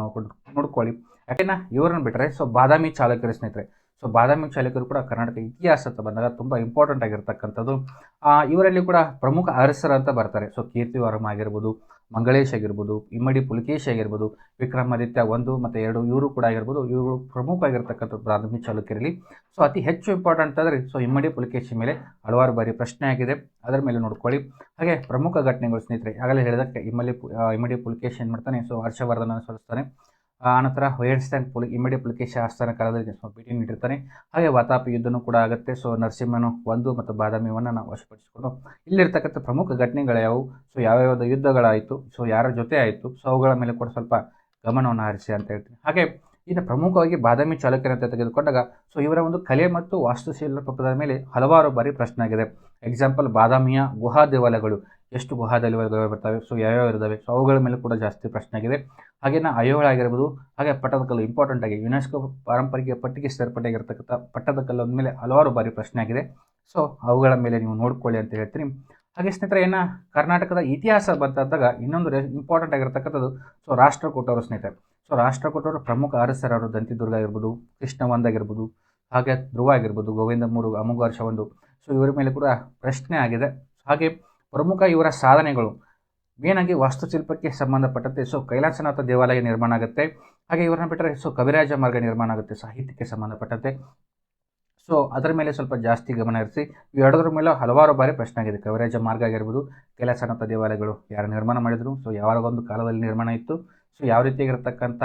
ನೋಡ್ಕೊಳ್ಳಿ. ಯಾಕೆನಾ ಇವ್ರನ್ನ ಬಿಟ್ಟರೆ ಸೊ ಬಾದಾಮಿ ಚಾಲುಕ್ಯರ ಸ್ನೇಹಿತರೆ. ಸೊ ಬಾದಾಮಿ ಚಾಲುಕ್ಯರು ಕೂಡ ಕರ್ನಾಟಕ ಇತಿಹಾಸ ಅಂತ ಬಂದಾಗ ತುಂಬ ಇಂಪಾರ್ಟೆಂಟ್ ಆಗಿರ್ತಕ್ಕಂಥದ್ದು. ಇವರಲ್ಲಿ ಕೂಡ ಪ್ರಮುಖ ಅರಸರು ಅಂತ ಬರ್ತಾರೆ. ಸೊ ಕೀರ್ತಿವರ್ಮ ಆಗಿರ್ಬೋದು, ಮಂಗಳೇಶ್ ಆಗಿರ್ಬೋದು, ಇಮ್ಮಡಿ ಪುಲಕೇಶಿ ಆಗಿರ್ಬೋದು, ವಿಕ್ರಮಾದಿತ್ಯ 1 ಮತ್ತು 2 ಇವರು ಕೂಡ ಆಗಿರ್ಬೋದು. ಇವರು ಪ್ರಮುಖ ಆಗಿರ್ತಕ್ಕಂಥ ಬಾದಾಮಿ ಚಾಲುಕ್ಯರಲ್ಲಿ. ಸೊ ಅತಿ ಹೆಚ್ಚು ಇಂಪಾರ್ಟೆಂಟ್ ಅಂದರೆ ಸೊ ಇಮ್ಮಡಿ ಪುಲಕೇಶಿ ಮೇಲೆ ಹಲವಾರು ಬಾರಿ ಪ್ರಶ್ನೆ ಆಗಿದೆ, ಅದರ ಮೇಲೆ ನೋಡ್ಕೊಳ್ಳಿ. ಹಾಗೆ ಪ್ರಮುಖ ಘಟನೆಗಳು ಸ್ನೇಹಿತರೆ, ಆಗಲೇ ಹೇಳಿದಕ್ಕೆ ಇಮ್ಮಡಿ ಪುಲಕೇಶಿ ಏನು ಮಾಡ್ತಾನೆ, ಸೊ ಹರ್ಷವರ್ಧನ ಸೋಲಿಸ್ತಾನೆ. ಆನಂತರ ವೈರ್ಸ್ಟ್ಯಾಂಡ್ ಇಮ್ಮಡಿ ಪುಲಕೇಶಿ ಆಸ್ಥಾನ ಕಾಲದಲ್ಲಿ ಭೇಟಿ ನೀಡಿರ್ತಾನೆ. ಹಾಗೆ ವಾತಾಪಿ ಯುದ್ಧನೂ ಕೂಡ ಆಗುತ್ತೆ. ಸೊ ನರಸಿಂಹನು 1 ಮತ್ತು ಬಾದಾಮಿ 1 ವಶಪಡಿಸಿಕೊಂಡು ಇಲ್ಲಿರ್ತಕ್ಕಂಥ ಪ್ರಮುಖ ಘಟನೆಗಳು ಯಾವುವು, ಸೊ ಯಾವ್ಯಾವ ಯುದ್ಧಗಳಾಯಿತು, ಸೊ ಯಾರ ಜೊತೆ ಆಯಿತು, ಸೊ ಅವುಗಳ ಮೇಲೆ ಕೂಡ ಸ್ವಲ್ಪ ಗಮನವನ್ನು ಹರಿಸಿ ಅಂತ ಹೇಳ್ತೀನಿ. ಹಾಗೆ ಇನ್ನು ಪ್ರಮುಖವಾಗಿ ಬಾದಾಮಿ ಚಾಲುಕ್ಯರಂತ ತೆಗೆದುಕೊಂಡಾಗ ಸೊ ಇವರ ಒಂದು ಕಲೆ ಮತ್ತು ವಾಸ್ತುಶಿಲ್ಪದ ಮೇಲೆ ಹಲವಾರು ಬಾರಿ ಪ್ರಶ್ನೆ ಆಗಿದೆ. ಎಕ್ಸಾಂಪಲ್, ಬಾದಾಮಿಯ ಗುಹಾ ದೇವಾಲಯಗಳು, ಎಷ್ಟು ಗುಹಾ ದೇವಾಲಯಗಳು ಬರ್ತವೆ, ಸೊ ಯಾವ್ಯಾವ ಇದ್ದಾವೆ, ಸೊ ಅವುಗಳ ಮೇಲೆ ಕೂಡ ಜಾಸ್ತಿ ಪ್ರಶ್ನೆ ಆಗಿದೆ. ಹಾಗೆಯೇ ಐಹೊಳ ಆಗಿರ್ಬೋದು, ಹಾಗೆ ಪಟ್ಟದಕಲ್ಲು ಇಂಪಾರ್ಟೆಂಟ್ ಆಗಿ ಯುನೆಸ್ಕೋ ಪಾರಂಪರಿಕ ಪಟ್ಟಿಗೆ ಸೇರ್ಪಡೆಯಾಗಿರ್ತಕ್ಕಂಥ ಪಟ್ಟದಕಲ್ಲು ಮೇಲೆ ಹಲವಾರು ಬಾರಿ ಪ್ರಶ್ನೆ ಆಗಿದೆ. ಸೊ ಅವುಗಳ ಮೇಲೆ ನೀವು ನೋಡ್ಕೊಳ್ಳಿ ಅಂತ ಹೇಳ್ತೀನಿ. ಹಾಗೆ ಸ್ನೇಹಿತರೆ, ಇನ್ನು ಕರ್ನಾಟಕದ ಇತಿಹಾಸ ಬಂದಾಗ ಇನ್ನೊಂದು ಇಂಪಾರ್ಟೆಂಟ್ ಆಗಿರ್ತಕ್ಕಂಥದ್ದು ಸೊ ರಾಷ್ಟ್ರಕೂಟರು ಸ್ನೇಹಿತರೆ. ಸೊ ರಾಷ್ಟ್ರಕೂಟರು ಪ್ರಮುಖ ಅರಸರವರು ದಂತಿದುರ್ಗ ಆಗಿರ್ಬೋದು, ಕೃಷ್ಣ 1 ಆಗಿರ್ಬೋದು, ಹಾಗೆ ಧ್ರುವ ಆಗಿರ್ಬೋದು, ಗೋವಿಂದ 3, ಅಮೋಘ ವರ್ಷ 1, ಸೊ ಇವರ ಮೇಲೆ ಕೂಡ ಪ್ರಶ್ನೆ ಆಗಿದೆ. ಹಾಗೆ ಪ್ರಮುಖ ಇವರ ಸಾಧನೆಗಳು ಮೇನಾಗಿ ವಾಸ್ತುಶಿಲ್ಪಕ್ಕೆ ಸಂಬಂಧಪಟ್ಟಂತೆ ಸೊ ಕೈಲಾಸನಾಥ ದೇವಾಲಯ ನಿರ್ಮಾಣ ಆಗುತ್ತೆ. ಹಾಗೆ ಇವರನ್ನ ಬಿಟ್ಟರೆ ಸೊ ಕವಿರಾಜ ಮಾರ್ಗ ನಿರ್ಮಾಣ ಆಗುತ್ತೆ ಸಾಹಿತ್ಯಕ್ಕೆ ಸಂಬಂಧಪಟ್ಟಂತೆ. ಸೊ ಅದರ ಮೇಲೆ ಸ್ವಲ್ಪ ಜಾಸ್ತಿ ಗಮನ ಹರಿಸಿ. ಇವೆರಡರ ಮೇಲೆ ಹಲವಾರು ಬಾರಿ ಪ್ರಶ್ನೆ ಆಗಿದೆ. ಕವಿರಾಜ ಮಾರ್ಗ ಆಗಿರ್ಬೋದು, ಕೈಲಾಸನಾಥ ದೇವಾಲಯಗಳು ಯಾರು ನಿರ್ಮಾಣ ಮಾಡಿದರು, ಸೊ ಯಾವಾಗೊಂದು ಕಾಲದಲ್ಲಿ ನಿರ್ಮಾಣ ಇತ್ತು, ಸೊ ಯಾವ ರೀತಿಯಾಗಿರ್ತಕ್ಕಂಥ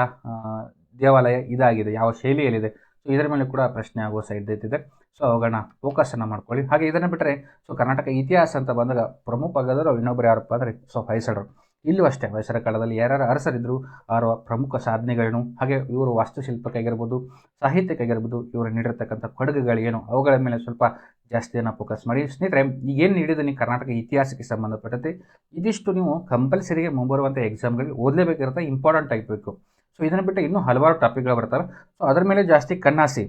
ದೇವಾಲಯ ಇದಾಗಿದೆ, ಯಾವ ಶೈಲಿಯಲ್ಲಿದೆ, ಸೊ ಇದರ ಮೇಲೆ ಕೂಡ ಪ್ರಶ್ನೆ ಆಗುವ ಸಾಧ್ಯತೆ. ಸೊ ಅವುಗಳನ್ನ ಫೋಕಸನ್ನು ಮಾಡ್ಕೊಳ್ಳಿ. ಹಾಗೆ ಇದನ್ನು ಬಿಟ್ಟರೆ ಸೊ ಕರ್ನಾಟಕ ಇತಿಹಾಸ ಅಂತ ಬಂದಾಗ ಪ್ರಮುಖವಾಗದರು ಇನ್ನೊಬ್ಬರು ಯಾರಪ್ಪ ಅಂದರೆ ಸೊ ಹೊಯ್ಸಳರು. ಇಲ್ಲೂ ಅಷ್ಟೇ ಹೊಯ್ಸಳ ಕಾಲದಲ್ಲಿ ಯಾರ್ಯಾರು ಅರಸರಿದ್ದರು ಅವರ ಪ್ರಮುಖ ಸಾಧನೆಗಳನ್ನು, ಹಾಗೆ ಇವರು ವಾಸ್ತುಶಿಲ್ಪಕ್ಕಾಗಿರ್ಬೋದು, ಸಾಹಿತ್ಯಕ್ಕಾಗಿರ್ಬೋದು, ಇವರು ನೀಡಿರ್ತಕ್ಕಂಥ ಕೊಡುಗೆಗಳೇನು ಅವುಗಳ ಮೇಲೆ ಸ್ವಲ್ಪ ಜಾಸ್ತಿಯನ್ನು ಫೋಕಸ್ ಮಾಡಿ. ಸ್ನೇಹಿತರೆ, ಈಗೇನು ನೀಡಿದ್ದೀನಿ ಕರ್ನಾಟಕ ಇತಿಹಾಸಕ್ಕೆ ಸಂಬಂಧಪಟ್ಟಂತೆ ಇದಿಷ್ಟು ನೀವು ಕಂಪಲ್ಸರಿಗೆ ಮುಂಬರುವಂಥ ಎಕ್ಸಾಮ್ಗಳಿಗೆ ಓದಲೇಬೇಕಿರುತ್ತೆ, ಇಂಪಾರ್ಟೆಂಟ್ ಆಗಬೇಕು. ಸೊ ಇದನ್ನು ಬಿಟ್ಟು ಇನ್ನೂ ಹಲವಾರು ಟಾಪಿಕ್ಗಳು ಬರ್ತಾರೆ. ಸೊ ಅದರ ಮೇಲೆ ಜಾಸ್ತಿ ಕಣ್ಣಾಸಿ,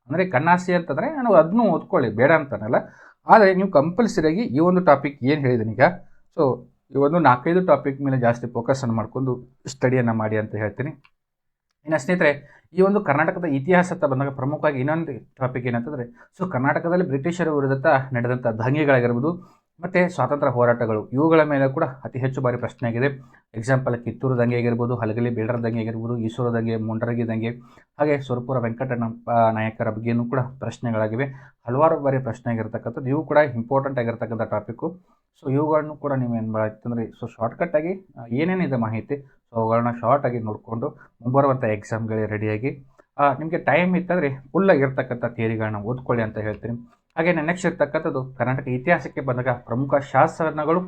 ಅಂದರೆ ಕಣ್ಣಾಸಿ ಅಂತಂದರೆ ನಾನು ಅದನ್ನು ಓದ್ಕೊಳ್ಳಿ ಬೇಡ ಅಂತಾನಲ್ಲ, ಆದರೆ ನೀವು ಕಂಪಲ್ಸರಿಯಾಗಿ ಈ ಒಂದು ಟಾಪಿಕ್ ಏನು ಹೇಳಿದ್ದೀನಿ ಈಗ, ಸೊ ಈ ಒಂದು 4-5 ಟಾಪಿಕ್ ಮೇಲೆ ಜಾಸ್ತಿ ಫೋಕಸನ್ನು ಮಾಡಿಕೊಂಡು ಸ್ಟಡಿಯನ್ನು ಮಾಡಿ ಅಂತ ಹೇಳ್ತೀನಿ. ಇನ್ನು ಸ್ನೇಹಿತರೆ, ಈ ಒಂದು ಕರ್ನಾಟಕದ ಇತಿಹಾಸ ಅಂತ ಬಂದಾಗ ಪ್ರಮುಖವಾಗಿ ಇನ್ನೊಂದು ಟಾಪಿಕ್ ಏನಂತಂದರೆ ಸೊ ಕರ್ನಾಟಕದಲ್ಲಿ ಬ್ರಿಟಿಷರ ವಿರುದ್ಧ ನಡೆದಂಥ ದಂಗೆಗಳಾಗಿರ್ಬೋದು ಮತ್ತು ಸ್ವಾತಂತ್ರ್ಯ ಹೋರಾಟಗಳು, ಇವುಗಳ ಮೇಲೆ ಕೂಡ ಅತಿ ಹೆಚ್ಚು ಬಾರಿ ಪ್ರಶ್ನೆ ಆಗಿದೆ. ಎಕ್ಸಾಂಪಲ್, ಕಿತ್ತೂರು ದಂಗೆ ಆಗಿರ್ಬೋದು, ಹಲಗಲಿ ಬೇಡರ ದಂಗೆ ಆಗಿರ್ಬೋದು, ಈಸೂರು ದಂಗೆ, ಮುಂಡರಗಿ ದಂಗೆ, ಹಾಗೆ ಸುರಪುರ ವೆಂಕಟ ನಾಯಕರ ಬಗ್ಗೆಯೂ ಕೂಡ ಪ್ರಶ್ನೆಗಳಾಗಿವೆ. ಹಲವಾರು ಬಾರಿ ಪ್ರಶ್ನೆ ಆಗಿರ್ತಕ್ಕಂಥದ್ದು, ಇವು ಕೂಡ ಇಂಪಾರ್ಟೆಂಟ್ ಆಗಿರ್ತಕ್ಕಂಥ ಟಾಪಿಕ್ಕು. ಸೊ ಇವುಗಳನ್ನು ಕೂಡ ನೀವು ಏನು ಮಾಡಾಯ್ತಂದರೆ ಸೊ ಶಾರ್ಟ್ಕಟ್ಟಾಗಿ ಏನೇನಿದೆ ಮಾಹಿತಿ, ಸೊ ಅವುಗಳನ್ನ ಶಾರ್ಟಾಗಿ ನೋಡಿಕೊಂಡು ಮುಂಬರುವಂಥ ಎಕ್ಸಾಮ್ಗಳಿಗೆ ರೆಡಿಯಾಗಿ ನಿಮಗೆ ಟೈಮ್ ಇತ್ತಂದರೆ ಫುಲ್ಲಾಗಿರ್ತಕ್ಕಂಥ ಥಿಯರಿಗಳನ್ನ ಓದ್ಕೊಳ್ಳಿ ಅಂತ ಹೇಳ್ತೀನಿ. ಹಾಗೆ ನೆಕ್ಸ್ಟ್ ಇರ್ತಕ್ಕಂಥದ್ದು ಕರ್ನಾಟಕ ಇತಿಹಾಸಕ್ಕೆ ಬಂದಾಗ ಪ್ರಮುಖ ಶಾಸನಗಳು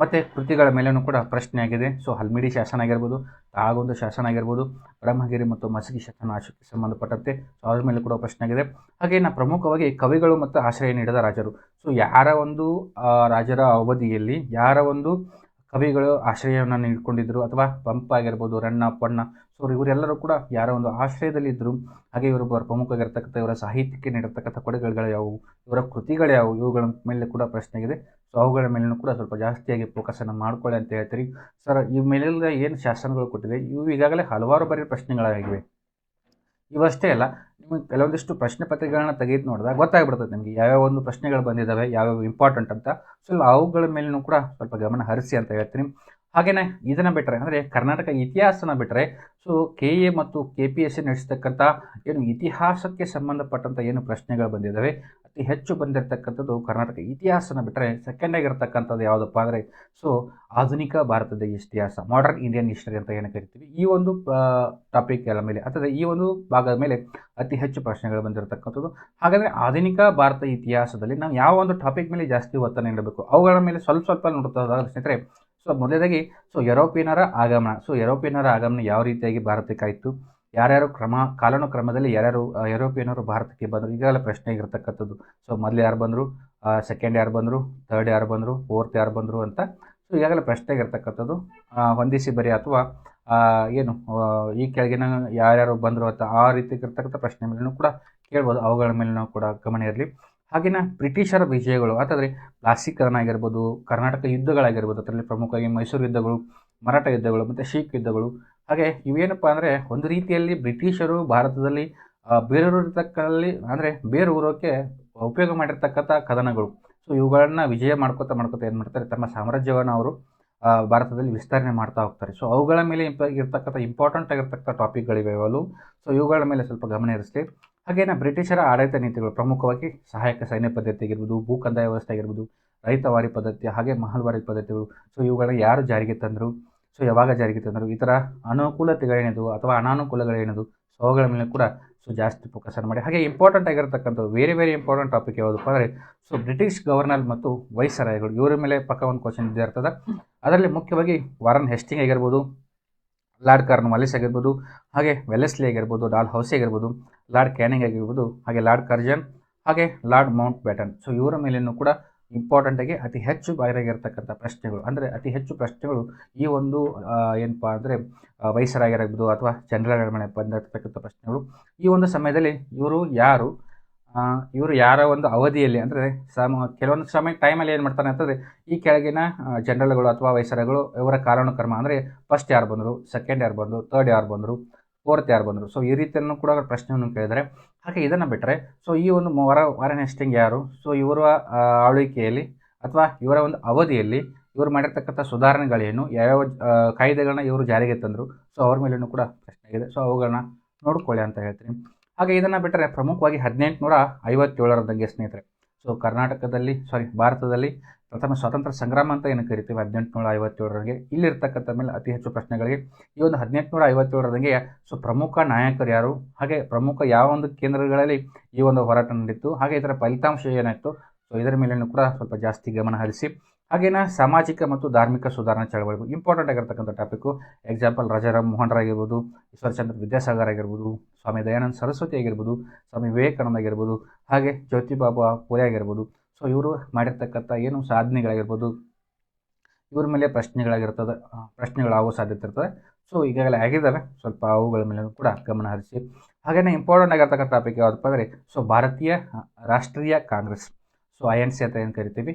ಮತ್ತು ಕೃತಿಗಳ ಮೇಲೂ ಕೂಡ ಪ್ರಶ್ನೆ ಆಗಿದೆ. ಸೊ ಹಲ್ಮಿಡಿ ಶಾಸನ ಆಗಿರ್ಬೋದು, ತಾಗೊಂದು ಶಾಸನ ಆಗಿರ್ಬೋದು, ಬ್ರಹ್ಮಗಿರಿ ಮತ್ತು ಮಸಗಿ ಶಾಸನಕ್ಕೆ ಸಂಬಂಧಪಟ್ಟಂತೆ ಸೊ ಅದ್ರ ಮೇಲೆ ಕೂಡ ಪ್ರಶ್ನೆ ಆಗಿದೆ. ಹಾಗೆ ಪ್ರಮುಖವಾಗಿ ಕವಿಗಳು ಮತ್ತು ಆಶ್ರಯ ನೀಡಿದ ರಾಜರು, ಸೊ ಯಾರ ಒಂದು ರಾಜರ ಅವಧಿಯಲ್ಲಿ ಯಾರ ಒಂದು ಕವಿಗಳು ಆಶ್ರಯವನ್ನು ನೀಡಿಕೊಂಡಿದ್ದರು, ಅಥವಾ ಪಂಪ ಆಗಿರ್ಬೋದು, ರನ್ನ, ಪೊನ್ನ, ಸೊ ಇವರೆಲ್ಲರೂ ಕೂಡ ಯಾರ ಒಂದು ಆಶ್ರಯದಲ್ಲಿ ಇದ್ದರು. ಹಾಗೆ ಇವರು ಪ್ರಮುಖವಾಗಿರ್ತಕ್ಕಂಥ ಇವರ ಸಾಹಿತ್ಯಕ್ಕೆ ನೀಡಿರ್ತಕ್ಕಂಥ ಕೊಡುಗೆಗಳು ಯಾವುವು, ಇವರ ಕೃತಿಗಳು ಯಾವುವು, ಇವುಗಳ ಮೇಲೆ ಕೂಡ ಪ್ರಶ್ನೆ ಆಗಿದೆ. ಸೊ ಅವುಗಳ ಮೇಲೂ ಕೂಡ ಸ್ವಲ್ಪ ಜಾಸ್ತಿಯಾಗಿ ಫೋಕಸನ್ನು ಮಾಡ್ಕೊಳ್ಳಿ ಅಂತ ಹೇಳ್ತೀರಿ. ಸರ್, ಇವ ಮೇಲೆಲ್ಲ ಏನು ಶಾಸನಗಳು ಕೊಟ್ಟಿದೆ ಇವು ಈಗಾಗಲೇ ಹಲವಾರು ಬಾರಿ ಪ್ರಶ್ನೆಗಳಾಗಿವೆ. ಇವಷ್ಟೇ ಅಲ್ಲ, ನಿಮಗೆ ಕೆಲವೊಂದಿಷ್ಟು ಪ್ರಶ್ನೆ ಪತ್ರಿಕೆಗಳನ್ನ ತೆಗೆದು ನೋಡಿದಾಗ ಗೊತ್ತಾಗ್ಬಿಡ್ತದೆ ನಿಮಗೆ ಯಾವ್ಯಾವ ಒಂದು ಪ್ರಶ್ನೆಗಳು ಬಂದಿದ್ದಾವೆ, ಯಾವ್ಯಾವ ಇಂಪಾರ್ಟೆಂಟ್ ಅಂತ. ಸೊ ಅವುಗಳ ಮೇಲೂ ಕೂಡ ಸ್ವಲ್ಪ ಗಮನ ಹರಿಸಿ ಅಂತ ಹೇಳ್ತೀನಿ. ಹಾಗೆಯೇ ಇದನ್ನು ಬಿಟ್ಟರೆ ಅಂದರೆ ಕರ್ನಾಟಕ ಇತಿಹಾಸನ ಬಿಟ್ಟರೆ ಸೊ KA ಮತ್ತು KPSC ನಡೆಸ್ತಕ್ಕಂಥ ಏನು ಇತಿಹಾಸಕ್ಕೆ ಸಂಬಂಧಪಟ್ಟಂಥ ಏನು ಪ್ರಶ್ನೆಗಳು ಬಂದಿದ್ದಾವೆ, ಅತಿ ಹೆಚ್ಚು ಬಂದಿರತಕ್ಕಂಥದ್ದು ಕರ್ನಾಟಕ ಇತಿಹಾಸನ ಬಿಟ್ಟರೆ ಸೆಕೆಂಡ್ ಆಗಿರ್ತಕ್ಕಂಥದ್ದು ಯಾವುದಪ್ಪ ಅಂದರೆ ಸೊ ಆಧುನಿಕ ಭಾರತದ ಇತಿಹಾಸ, ಮಾಡರ್ನ್ ಇಂಡಿಯನ್ ಹಿಸ್ಟರಿ ಅಂತ ಏನು ಕರಿತೀವಿ, ಈ ಒಂದು ಟಾಪಿಕ್ಗಳ ಮೇಲೆ ಅಥವಾ ಈ ಒಂದು ಭಾಗದ ಮೇಲೆ ಅತಿ ಹೆಚ್ಚು ಪ್ರಶ್ನೆಗಳು ಬಂದಿರತಕ್ಕಂಥದ್ದು. ಹಾಗಾದರೆ ಆಧುನಿಕ ಭಾರತ ಇತಿಹಾಸದಲ್ಲಿ ನಾವು ಯಾವ ಒಂದು ಟಾಪಿಕ್ ಮೇಲೆ ಜಾಸ್ತಿ ಒತ್ತನ್ನು ನೀಡಬೇಕು, ಅವುಗಳ ಮೇಲೆ ಸ್ವಲ್ಪ ನೋಡ್ತಾ ಸ್ನೇಹಿತರೆ. ಸೊ ಮೊದಲನೇದಾಗಿ ಸೊ ಯುರೋಪಿಯನ್ನರ ಆಗಮನ. ಸೊ ಯುರೋಪಿಯನ್ನರ ಆಗಮನ ಯಾವ ರೀತಿಯಾಗಿ ಭಾರತಕ್ಕೆ ಆಯಿತು, ಯಾರ್ಯಾರು ಕಾಲಾನುಕ್ರಮದಲ್ಲಿ ಯಾರ್ಯಾರು ಯುರೋಪಿಯನ್ನರು ಭಾರತಕ್ಕೆ ಬಂದರು, ಈಗಾಗಲೇ ಪ್ರಶ್ನೆ ಆಗಿರ್ತಕ್ಕಂಥದ್ದು. ಸೊ ಮೊದಲು ಯಾರು ಬಂದರು, ಸೆಕೆಂಡ್ ಯಾರು ಬಂದರು, ಥರ್ಡ್ ಯಾರು ಬಂದರು, ಫೋರ್ತ್ ಯಾರು ಬಂದರು ಅಂತ ಸೊ ಈಗಾಗಲೇ ಪ್ರಶ್ನೆ ಆಗಿರ್ತಕ್ಕಂಥದ್ದು. ಹೊಂದಿಸಿ ಬರಿ ಅಥವಾ ಏನು ಈ ಕೆಳಗಿನ ಯಾರ್ಯಾರು ಬಂದರು ಅಂತ ಆ ರೀತಿ ಇರ್ತಕ್ಕಂಥ ಪ್ರಶ್ನೆ ಮೇಲೂ ಕೂಡ ಕೇಳ್ಬೋದು. ಅವುಗಳ ಮೇಲೂ ಕೂಡ ಗಮನ ಇರಲಿ. ಹಾಗೆಯೇ ಬ್ರಿಟಿಷರ ವಿಜಯಗಳು ಅಂತಂದರೆ ಪ್ಲಾಸೀಕರಣ ಆಗಿರ್ಬೋದು, ಕರ್ನಾಟಕ ಯುದ್ಧಗಳಾಗಿರ್ಬೋದು, ಅದರಲ್ಲಿ ಪ್ರಮುಖವಾಗಿ ಮೈಸೂರು ಯುದ್ಧಗಳು, ಮರಾಠ ಯುದ್ಧಗಳು ಮತ್ತು ಶೀಖ್ ಯುದ್ಧಗಳು. ಹಾಗೆ ಇವೇನಪ್ಪ ಅಂದರೆ ಒಂದು ರೀತಿಯಲ್ಲಿ ಬ್ರಿಟಿಷರು ಭಾರತದಲ್ಲಿ ಬೇರೂರಿರ್ತಕ್ಕಲ್ಲಿ ಅಂದರೆ ಬೇರೂರೋಕ್ಕೆ ಉಪಯೋಗ ಮಾಡಿರ್ತಕ್ಕಂಥ ಕದನಗಳು. ಸೊ ಇವುಗಳನ್ನು ವಿಜಯ ಮಾಡ್ಕೋತಾ ಏನು ಮಾಡ್ತಾರೆ, ತಮ್ಮ ಸಾಮ್ರಾಜ್ಯವನ್ನು ಅವರು ಭಾರತದಲ್ಲಿ ವಿಸ್ತರಣೆ ಮಾಡ್ತಾ ಹೋಗ್ತಾರೆ. ಸೊ ಅವುಗಳ ಮೇಲೆ ಇರ್ತಕ್ಕಂಥ ಇಂಪಾರ್ಟೆಂಟ್ ಆಗಿರ್ತಕ್ಕಂಥ ಟಾಪಿಕ್ಗಳಿವೆ ಅವು. ಸೊ ಇವುಗಳ ಮೇಲೆ ಸ್ವಲ್ಪ ಗಮನ ಹರಿಸಲಿ. ಹಾಗೇನೆ ಬ್ರಿಟಿಷರ ಆಡಳಿತ ನೀತಿಗಳು ಪ್ರಮುಖವಾಗಿ ಸಹಾಯಕ ಸೈನ್ಯ ಪದ್ಧತಿ ಆಗಿರ್ಬೋದು, ಭೂ ಕಂದಾಯ ವ್ಯವಸ್ಥೆ ಆಗಿರ್ಬೋದು, ರೈತವಾರಿ ಪದ್ಧತಿ, ಹಾಗೆ ಮಹಲ್ವಾರಿ ಪದ್ಧತಿಗಳು. ಸೊ ಇವುಗಳನ್ನ ಯಾರು ಜಾರಿಗೆ ತಂದರು, ಸೊ ಯಾವಾಗ ಜಾರಿಗೆ ತಂದರು, ಈ ಥರ ಅನುಕೂಲತೆಗಳೇನಿದು ಅಥವಾ ಅನಾನುಕೂಲಗಳೇನಿದು, ಸೊ ಅವುಗಳ ಮೇಲೆ ಕೂಡ ಸೊ ಜಾಸ್ತಿ ಫೋಕಸನ್ನು ಮಾಡಿ. ಹಾಗೆ ಇಂಪಾರ್ಟೆಂಟ್ ಆಗಿರ್ತಕ್ಕಂಥದ್ದು ವೆರಿ ಇಂಪಾರ್ಟೆಂಟ್ ಟಾಪಿಕ್ ಯಾವುದಪ್ಪ ಅಂದರೆ ಸೊ ಬ್ರಿಟಿಷ್ ಗವರ್ನರ್ ಮತ್ತು ವೈಸರಾಯ್ಗಳು, ಇವರ ಮೇಲೆ ಪಕ್ಕ ಒಂದು ಕ್ವಶನ್ ಇದ್ದೇ ಇರ್ತದೆ. ಅದರಲ್ಲಿ ಮುಖ್ಯವಾಗಿ ವಾರನ್ ಹೆಸ್ಟಿಂಗ್ ಆಗಿರ್ಬೋದು, ಲಾರ್ಡ್ ಕಾರ್ನ್ವಾಲಿಸ್ ಆಗಿರ್ಬೋದು, ಹಾಗೆ ವೆಲೆಸ್ಲಿ ಆಗಿರ್ಬೋದು, ಡಾಲ್ ಹೌಸಿ ಆಗಿರ್ಬೋದು, ಲಾರ್ಡ್ ಕ್ಯಾನಿಂಗ್ ಆಗಿರ್ಬೋದು, ಹಾಗೆ ಲಾರ್ಡ್ ಕರ್ಜನ್, ಹಾಗೆ ಲಾರ್ಡ್ ಮೌಂಟ್ ಬ್ಯಾಟನ್. ಸೊ ಇವರ ಮೇಲೇನು ಕೂಡ ಇಂಪಾರ್ಟೆಂಟಾಗಿ ಅತಿ ಹೆಚ್ಚು ಬಾಯಿರಾಗಿರ್ತಕ್ಕಂಥ ಪ್ರಶ್ನೆಗಳು, ಅಂದರೆ ಅತಿ ಹೆಚ್ಚು ಪ್ರಶ್ನೆಗಳು ಈ ಒಂದು ಏನಪ್ಪ ಅಂದರೆ ವೈಸರಾಗಿರ್ಬೋದು ಅಥವಾ ಜನರಲ್ಗಳ ಮೇಲೆ ಬಂದಿರತಕ್ಕಂಥ ಪ್ರಶ್ನೆಗಳು. ಈ ಒಂದು ಸಮಯದಲ್ಲಿ ಇವರು ಯಾರ ಒಂದು ಅವಧಿಯಲ್ಲಿ ಅಂದರೆ ಕೆಲವೊಂದು ಸಮಯ ಟೈಮಲ್ಲಿ ಏನು ಮಾಡ್ತಾರೆ ಅಂತಂದರೆ ಈ ಕೆಳಗಿನ ಜನರಲ್ಗಳು ಅಥವಾ ವೈಸರಾಯ್ಗಳು ಇವರ ಕಾಲಾನುಕ್ರಮ ಅಂದರೆ ಫಸ್ಟ್ ಯಾರು ಬಂದರು, ಸೆಕೆಂಡ್ ಯಾರು ಬಂದರು, ಥರ್ಡ್ ಯಾರು ಬಂದರು, ಫೋರ್ತ್ ಯಾರು ಬಂದರು. ಸೊ ಈ ರೀತಿಯನ್ನು ಕೂಡ ಪ್ರಶ್ನೆಯನ್ನು ಕೇಳಿದರೆ. ಹಾಗೆ ಇದನ್ನು ಬಿಟ್ಟರೆ ಸೊ ಈ ಒಂದು ವಾರನ್ ಹೆಸ್ಟಿಂಗ್ ಯಾರು, ಸೊ ಇವರ ಆಳ್ವಿಕೆಯಲ್ಲಿ ಅಥವಾ ಇವರ ಒಂದು ಅವಧಿಯಲ್ಲಿ ಇವರು ಮಾಡಿರ್ತಕ್ಕಂಥ ಸುಧಾರಣೆಗಳೇನು, ಯಾವ್ಯಾವ ಕಾಯ್ದೆಗಳನ್ನ ಇವರು ಜಾರಿಗೆ ತಂದರು, ಸೊ ಅವ್ರ ಮೇಲೂ ಕೂಡ ಪ್ರಶ್ನೆ ಇದೆ. ಸೊ ಅವುಗಳನ್ನ ನೋಡ್ಕೊಳ್ಳಿ ಅಂತ ಹೇಳ್ತೀನಿ. ಹಾಗೆ ಇದನ್ನು ಬಿಟ್ಟರೆ ಪ್ರಮುಖವಾಗಿ 1857ರ ದಂಗೆ ಸ್ನೇಹಿತರೆ. ಸೊ ಭಾರತದಲ್ಲಿ ಪ್ರಥಮ ಸ್ವಾತಂತ್ರ್ಯ ಸಂಗ್ರಾಮ ಅಂತ ಏನು ಕರಿತೀವಿ 1857ರಂಗೆ, ಇಲ್ಲಿರ್ತಕ್ಕಂಥ ಮೇಲೆ ಅತಿ ಹೆಚ್ಚು ಪ್ರಶ್ನೆಗಳಿಗೆ ಈ ಒಂದು 1857ರಂಗೆ ಸೊ ಪ್ರಮುಖ ನಾಯಕರು ಯಾರು, ಹಾಗೆ ಪ್ರಮುಖ ಯಾವ ಒಂದು ಕೇಂದ್ರಗಳಲ್ಲಿ ಈ ಒಂದು ಹೋರಾಟ ನಡೀತು, ಹಾಗೆ ಇದರ ಫಲಿತಾಂಶ ಏನಾಯಿತು, ಸೊ ಇದರ ಮೇಲೂ ಕೂಡ ಸ್ವಲ್ಪ ಜಾಸ್ತಿ ಗಮನ ಹರಿಸಿ. ಹಾಗೇನ ಸಾಮಾಜಿಕ ಮತ್ತು ಧಾರ್ಮಿಕ ಸುಧಾರಣಾ ಚಳವಳಿಗಳು ಇಂಪಾರ್ಟೆಂಟ್ ಆಗಿರ್ತಕ್ಕಂಥ ಟಾಪಿಕ್ಕು. ಎಕ್ಸಾಂಪಲ್ ರಾಜಾರಾಮ್ ಮೋಹನ್ ರಾಯ್ ಆಗಿರ್ಬೋದು, ಈಶ್ವರಚಂದ್ರ ವಿದ್ಯಾಸಾಗರ್ ಆಗಿರ್ಬೋದು, ಸ್ವಾಮಿ ದಯಾನಂದ ಸರಸ್ವತಿ ಆಗಿರ್ಬೋದು, ಸ್ವಾಮಿ ವಿವೇಕಾನಂದ ಆಗಿರ್ಬೋದು, ಹಾಗೆ ಜ್ಯೋತಿಬಾ ಫುಲೆ ಆಗಿರ್ಬೋದು. ಸೊ ಇವರು ಮಾಡಿರ್ತಕ್ಕಂಥ ಏನು ಸಾಧನೆಗಳಾಗಿರ್ಬೋದು, ಇವ್ರ ಮೇಲೆ ಪ್ರಶ್ನೆಗಳಾಗೋ ಸಾಧ್ಯತೆ ಇರ್ತದೆ. ಸೊ ಈಗಾಗಲೇ ಆಗಿದ್ದಾವೆ, ಸ್ವಲ್ಪ ಅವುಗಳ ಮೇಲೆ ಕೂಡ ಗಮನ ಹರಿಸಿ. ಹಾಗೆಯೇ ಇಂಪಾರ್ಟೆಂಟ್ ಆಗಿರ್ತಕ್ಕಂಥ ಟಾಪಿಕ್ ಯಾವುದಪ್ಪ ಅಂದರೆ ಸೊ ಭಾರತೀಯ ರಾಷ್ಟ್ರೀಯ ಕಾಂಗ್ರೆಸ್, ಸೊ INC ಅಂತ ಏನು ಕರಿತೀವಿ,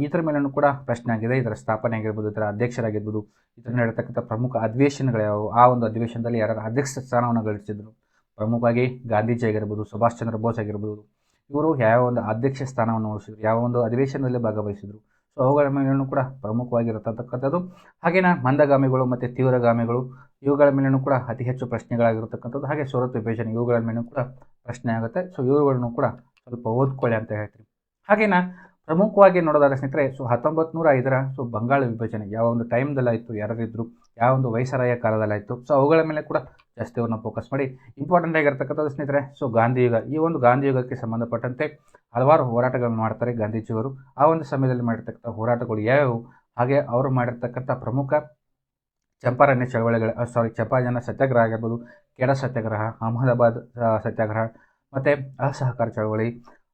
ಇದರ ಮೇಲೂ ಕೂಡ ಪ್ರಶ್ನೆ ಆಗಿದೆ. ಇದರ ಸ್ಥಾಪನೆ ಆಗಿರ್ಬೋದು, ಇದರ ಅಧ್ಯಕ್ಷರಾಗಿರ್ಬೋದು, ಇದರ ನಡೆತಕ್ಕಂಥ ಪ್ರಮುಖ ಅಧಿವೇಶನಗಳು ಯಾವುವು, ಆ ಒಂದು ಅಧಿವೇಶನದಲ್ಲಿ ಯಾರು ಅಧ್ಯಕ್ಷ ಸ್ಥಾನವನ್ನು ಗಳಿಸಿದ್ರು, ಪ್ರಮುಖವಾಗಿ ಗಾಂಧೀಜಿ ಆಗಿರ್ಬೋದು, ಸುಭಾಷ್ ಚಂದ್ರ ಬೋಸ್ ಆಗಿರ್ಬೋದು, ಇವರು ಯಾವ ಒಂದು ಅಧ್ಯಕ್ಷ ಸ್ಥಾನವನ್ನು ವಹಿಸಿದ್ರು, ಯಾವ ಒಂದು ಅಧಿವೇಶನದಲ್ಲಿ ಭಾಗವಹಿಸಿದ್ರು. ಸೊ ಅವುಗಳ ಮೇಲೂ ಕೂಡ ಪ್ರಮುಖವಾಗಿರತಕ್ಕಂಥದ್ದು. ಹಾಗೆಯೇ ಮಂದಗಾಮಿಗಳು ಮತ್ತು ತೀವ್ರಗಾಮಿಗಳು, ಇವುಗಳ ಮೇಲೂ ಕೂಡ ಅತಿ ಹೆಚ್ಚು ಪ್ರಶ್ನೆಗಳಾಗಿರತಕ್ಕಂಥದ್ದು. ಹಾಗೆ ಷರತ್ತು ವಿಭಜನೆ, ಇವುಗಳ ಮೇಲೂ ಕೂಡ ಪ್ರಶ್ನೆ ಆಗುತ್ತೆ. ಸೊ ಇವುಗಳನ್ನು ಕೂಡ ಸ್ವಲ್ಪ ಓದ್ಕೊಳ್ಳಿ ಅಂತ ಹೇಳ್ತೀವಿ. ಹಾಗೇನಾ ಪ್ರಮುಖವಾಗಿ ನೋಡೋದಾದ್ರೆ ಸ್ನೇಹಿತರೆ, ಸೊ 1905ರ ಸೊ ಬಂಗಾಳ ವಿಭಜನೆ ಯಾವ ಒಂದು ಟೈಮ್ದಲ್ಲಾಯಿತು, ಯಾರಿದ್ರು, ಯಾವ ಒಂದು ವೈಸರಾಯ ಕಾಲದಲ್ಲಾಯಿತು, ಸೊ ಅವುಗಳ ಮೇಲೆ ಕೂಡ ಜಾಸ್ತಿಯನ್ನು ಫೋಕಸ್ ಮಾಡಿ. ಇಂಪಾರ್ಟೆಂಟ್ ಆಗಿರ್ತಕ್ಕಂಥದ್ದು ಸ್ನೇಹಿತರೆ, ಸೊ ಗಾಂಧಿಯುಗ, ಈ ಒಂದು ಗಾಂಧಿಯುಗಕ್ಕೆ ಸಂಬಂಧಪಟ್ಟಂತೆ ಹಲವಾರು ಹೋರಾಟಗಳನ್ನು ಮಾಡ್ತಾರೆ ಗಾಂಧೀಜಿಯವರು. ಆ ಒಂದು ಸಮಯದಲ್ಲಿ ಮಾಡಿರ್ತಕ್ಕಂಥ ಹೋರಾಟಗಳು ಯಾವ್ಯಾವು, ಹಾಗೆ ಅವರು ಮಾಡಿರ್ತಕ್ಕಂಥ ಪ್ರಮುಖ ಚಂಪಾರಣ್ಯ ಚಂಪಾರಣ್ಯ ಸತ್ಯಾಗ್ರಹ ಆಗಿರ್ಬೋದು, ಕೆಡ ಸತ್ಯಾಗ್ರಹ, ಅಹಮದಾಬಾದ್ ಸತ್ಯಾಗ್ರಹ, ಮತ್ತು ಅಸಹಕಾರ ಚಳವಳಿ,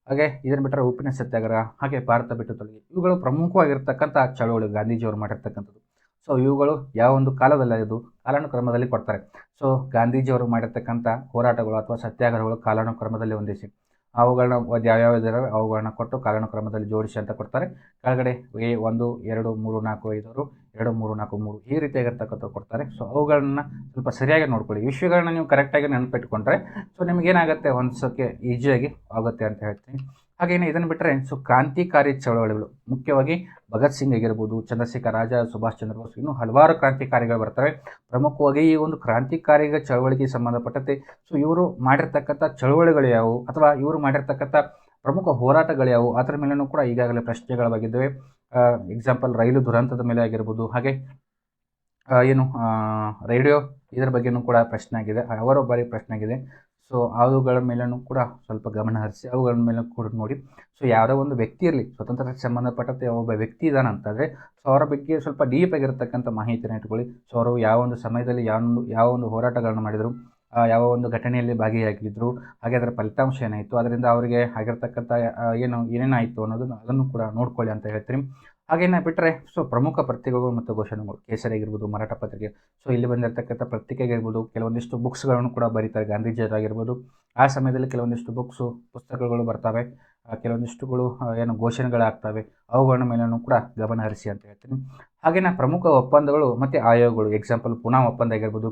ಹಾಗೆ ಇದನ್ನು ಬಿಟ್ಟರೆ ಉಪ್ಪಿನ ಸತ್ಯಾಗ್ರಹ, ಹಾಗೆ ಭಾರತ ಬಿಟ್ಟು ತೊಲಗಿ, ಇವುಗಳು ಪ್ರಮುಖವಾಗಿರ್ತಕ್ಕಂಥ ಚಳವಳಿ ಗಾಂಧೀಜಿಯವರು ಮಾಡಿರ್ತಕ್ಕಂಥದ್ದು. ಸೊ ಇವುಗಳು ಯಾವ ಒಂದು ಕಾಲದಲ್ಲಿ ಇದು ಕಾಲಾನುಕ್ರಮದಲ್ಲಿ ಕೊಡ್ತಾರೆ. ಸೊ ಗಾಂಧೀಜಿಯವರು ಮಾಡಿರ್ತಕ್ಕಂಥ ಹೋರಾಟಗಳು ಅಥವಾ ಸತ್ಯಾಗ್ರಹಗಳು ಕಾಲಾನುಕ್ರಮದಲ್ಲಿ ಹೊಂದಿಸಿ ಅವುಗಳನ್ನ ಯಾವ್ಯಾವ ಇದ್ದಾವೆ ಅವುಗಳನ್ನ ಕೊಟ್ಟು ಕಾಲಾನುಕ್ರಮದಲ್ಲಿ ಜೋಡಿಸಿ ಅಂತ ಕೊಡ್ತಾರೆ. ಕೆಳಗಡೆ 1 2 3 4 5 2 3 4 3 ಈ ರೀತಿಯಾಗಿರ್ತಕ್ಕಂಥ ಕೊಡ್ತಾರೆ. ಸೊ ಅವುಗಳನ್ನ ಸ್ವಲ್ಪ ಸರಿಯಾಗಿ ನೋಡ್ಕೊಳ್ಳಿ. ವಿಷಯಗಳನ್ನ ನೀವು ಕರೆಕ್ಟಾಗಿ ನೆನಪಿಟ್ಕೊಂಡ್ರೆ ಸೊ ನಿಮಗೇನಾಗುತ್ತೆ, ಹೊಂದಿಸೋಕ್ಕೆ ಈಸಿಯಾಗಿ ಆಗುತ್ತೆ ಅಂತ ಹೇಳ್ತೀನಿ. ಹಾಗೇನೆ ಇದನ್ನು ಬಿಟ್ಟರೆ ಸೊ ಕ್ರಾಂತಿಕಾರಿ ಚಳವಳಿಗಳು, ಮುಖ್ಯವಾಗಿ ಭಗತ್ ಸಿಂಗ್ ಆಗಿರ್ಬೋದು, ಚಂದ್ರಶೇಖರ್ ಆಜಾದ್, ಸುಭಾಷ್ ಚಂದ್ರ ಬೋಸ್, ಇನ್ನೂ ಹಲವಾರು ಕ್ರಾಂತಿಕಾರಿಗಳು ಬರ್ತಾರೆ. ಪ್ರಮುಖವಾಗಿ ಈ ಒಂದು ಕ್ರಾಂತಿಕಾರಿ ಚಳವಳಿಗೆ ಸಂಬಂಧಪಟ್ಟಂತೆ ಸೊ ಇವರು ಮಾಡಿರ್ತಕ್ಕಂಥ ಚಳವಳಿಗಳು ಯಾವುವು ಅಥವಾ ಇವರು ಮಾಡಿರ್ತಕ್ಕಂಥ ಪ್ರಮುಖ ಹೋರಾಟಗಳು ಯಾವುವು, ಅದರ ಮೇಲೂ ಕೂಡ ಈಗಾಗಲೇ ಪ್ರಶ್ನೆಗಳ ಬಗ್ಗಿದ್ದಾವೆ. ಎಕ್ಸಾಂಪಲ್ ರೈಲು ದುರಂತದ ಮೇಲೆ ಆಗಿರ್ಬೋದು, ಹಾಗೆ ರೇಡಿಯೋ ಇದರ ಬಗ್ಗೆಯೂ ಕೂಡ ಪ್ರಶ್ನೆ ಆಗಿದೆ, ಹಲವಾರು ಬಾರಿ ಪ್ರಶ್ನೆ ಆಗಿದೆ. ಸೊ ಅವುಗಳ ಮೇಲೂ ಕೂಡ ಸ್ವಲ್ಪ ಗಮನ ಹರಿಸಿ ಅವುಗಳ ಮೇಲೆ ಕೂಡ ನೋಡಿ. ಸೊ ಯಾವುದೋ ಒಂದು ವ್ಯಕ್ತಿ ಇರಲಿ, ಸ್ವತಂತ್ರಕ್ಕೆ ಸಂಬಂಧಪಟ್ಟಂತೆ ಒಬ್ಬ ವ್ಯಕ್ತಿ ಇದ್ದಾನೆ ಅಂತಂದರೆ ಸೊ ಅವರ ಬಗ್ಗೆ ಸ್ವಲ್ಪ ಡೀಪ್ ಆಗಿರತಕ್ಕಂಥ ಮಾಹಿತಿನ ಇಟ್ಕೊಳ್ಳಿ. ಸೊ ಅವರು ಯಾವ ಒಂದು ಸಮಯದಲ್ಲಿ ಯಾವ ಒಂದು ಹೋರಾಟಗಳನ್ನು ಮಾಡಿದರು, ಯಾವ ಒಂದು ಘಟನೆಯಲ್ಲಿ ಭಾಗಿಯಾಗಿದ್ದರು, ಹಾಗೆ ಅದರ ಫಲಿತಾಂಶ ಏನಾಯಿತು, ಅದರಿಂದ ಅವರಿಗೆ ಆಗಿರ್ತಕ್ಕಂಥ ಏನೇನಾಯಿತು ಅದನ್ನು ಕೂಡ ನೋಡ್ಕೊಳ್ಳಿ ಅಂತ ಹೇಳ್ತೀನಿ. ಹಾಗೇನೆ ಬಿಟ್ಟರೆ ಸೊ ಪ್ರಮುಖ ಪತ್ರಿಕೆಗಳು ಮತ್ತು ಘೋಷಣೆಗಳು, ಕೇಸರಿ ಆಗಿರ್ಬೋದು, ಮರಾಠ ಪತ್ರಿಕೆ, ಸೊ ಇಲ್ಲಿ ಬಂದಿರತಕ್ಕಂಥ ಪತ್ರಿಕೆ ಆಗಿರ್ಬೋದು, ಕೆಲವೊಂದಿಷ್ಟು ಬುಕ್ಸ್ಗಳನ್ನು ಕೂಡ ಬರೀತಾರೆ ಗಾಂಧೀಜಿಯವರಾಗಿರ್ಬೋದು. ಆ ಸಮಯದಲ್ಲಿ ಕೆಲವೊಂದಿಷ್ಟು ಪುಸ್ತಕಗಳು ಬರ್ತವೆ, ಕೆಲವೊಂದಿಷ್ಟುಗಳು ಘೋಷಣೆಗಳಾಗ್ತವೆ, ಅವುಗಳ ಮೇಲೂ ಕೂಡ ಗಮನ ಹರಿಸಿ ಅಂತ ಹೇಳ್ತೀನಿ. ಹಾಗೆಯೇ ಪ್ರಮುಖ ಒಪ್ಪಂದಗಳು ಮತ್ತು ಆಯೋಗಗಳು, ಎಕ್ಸಾಂಪಲ್ ಪುನಾ ಒಪ್ಪಂದ ಆಗಿರ್ಬೋದು,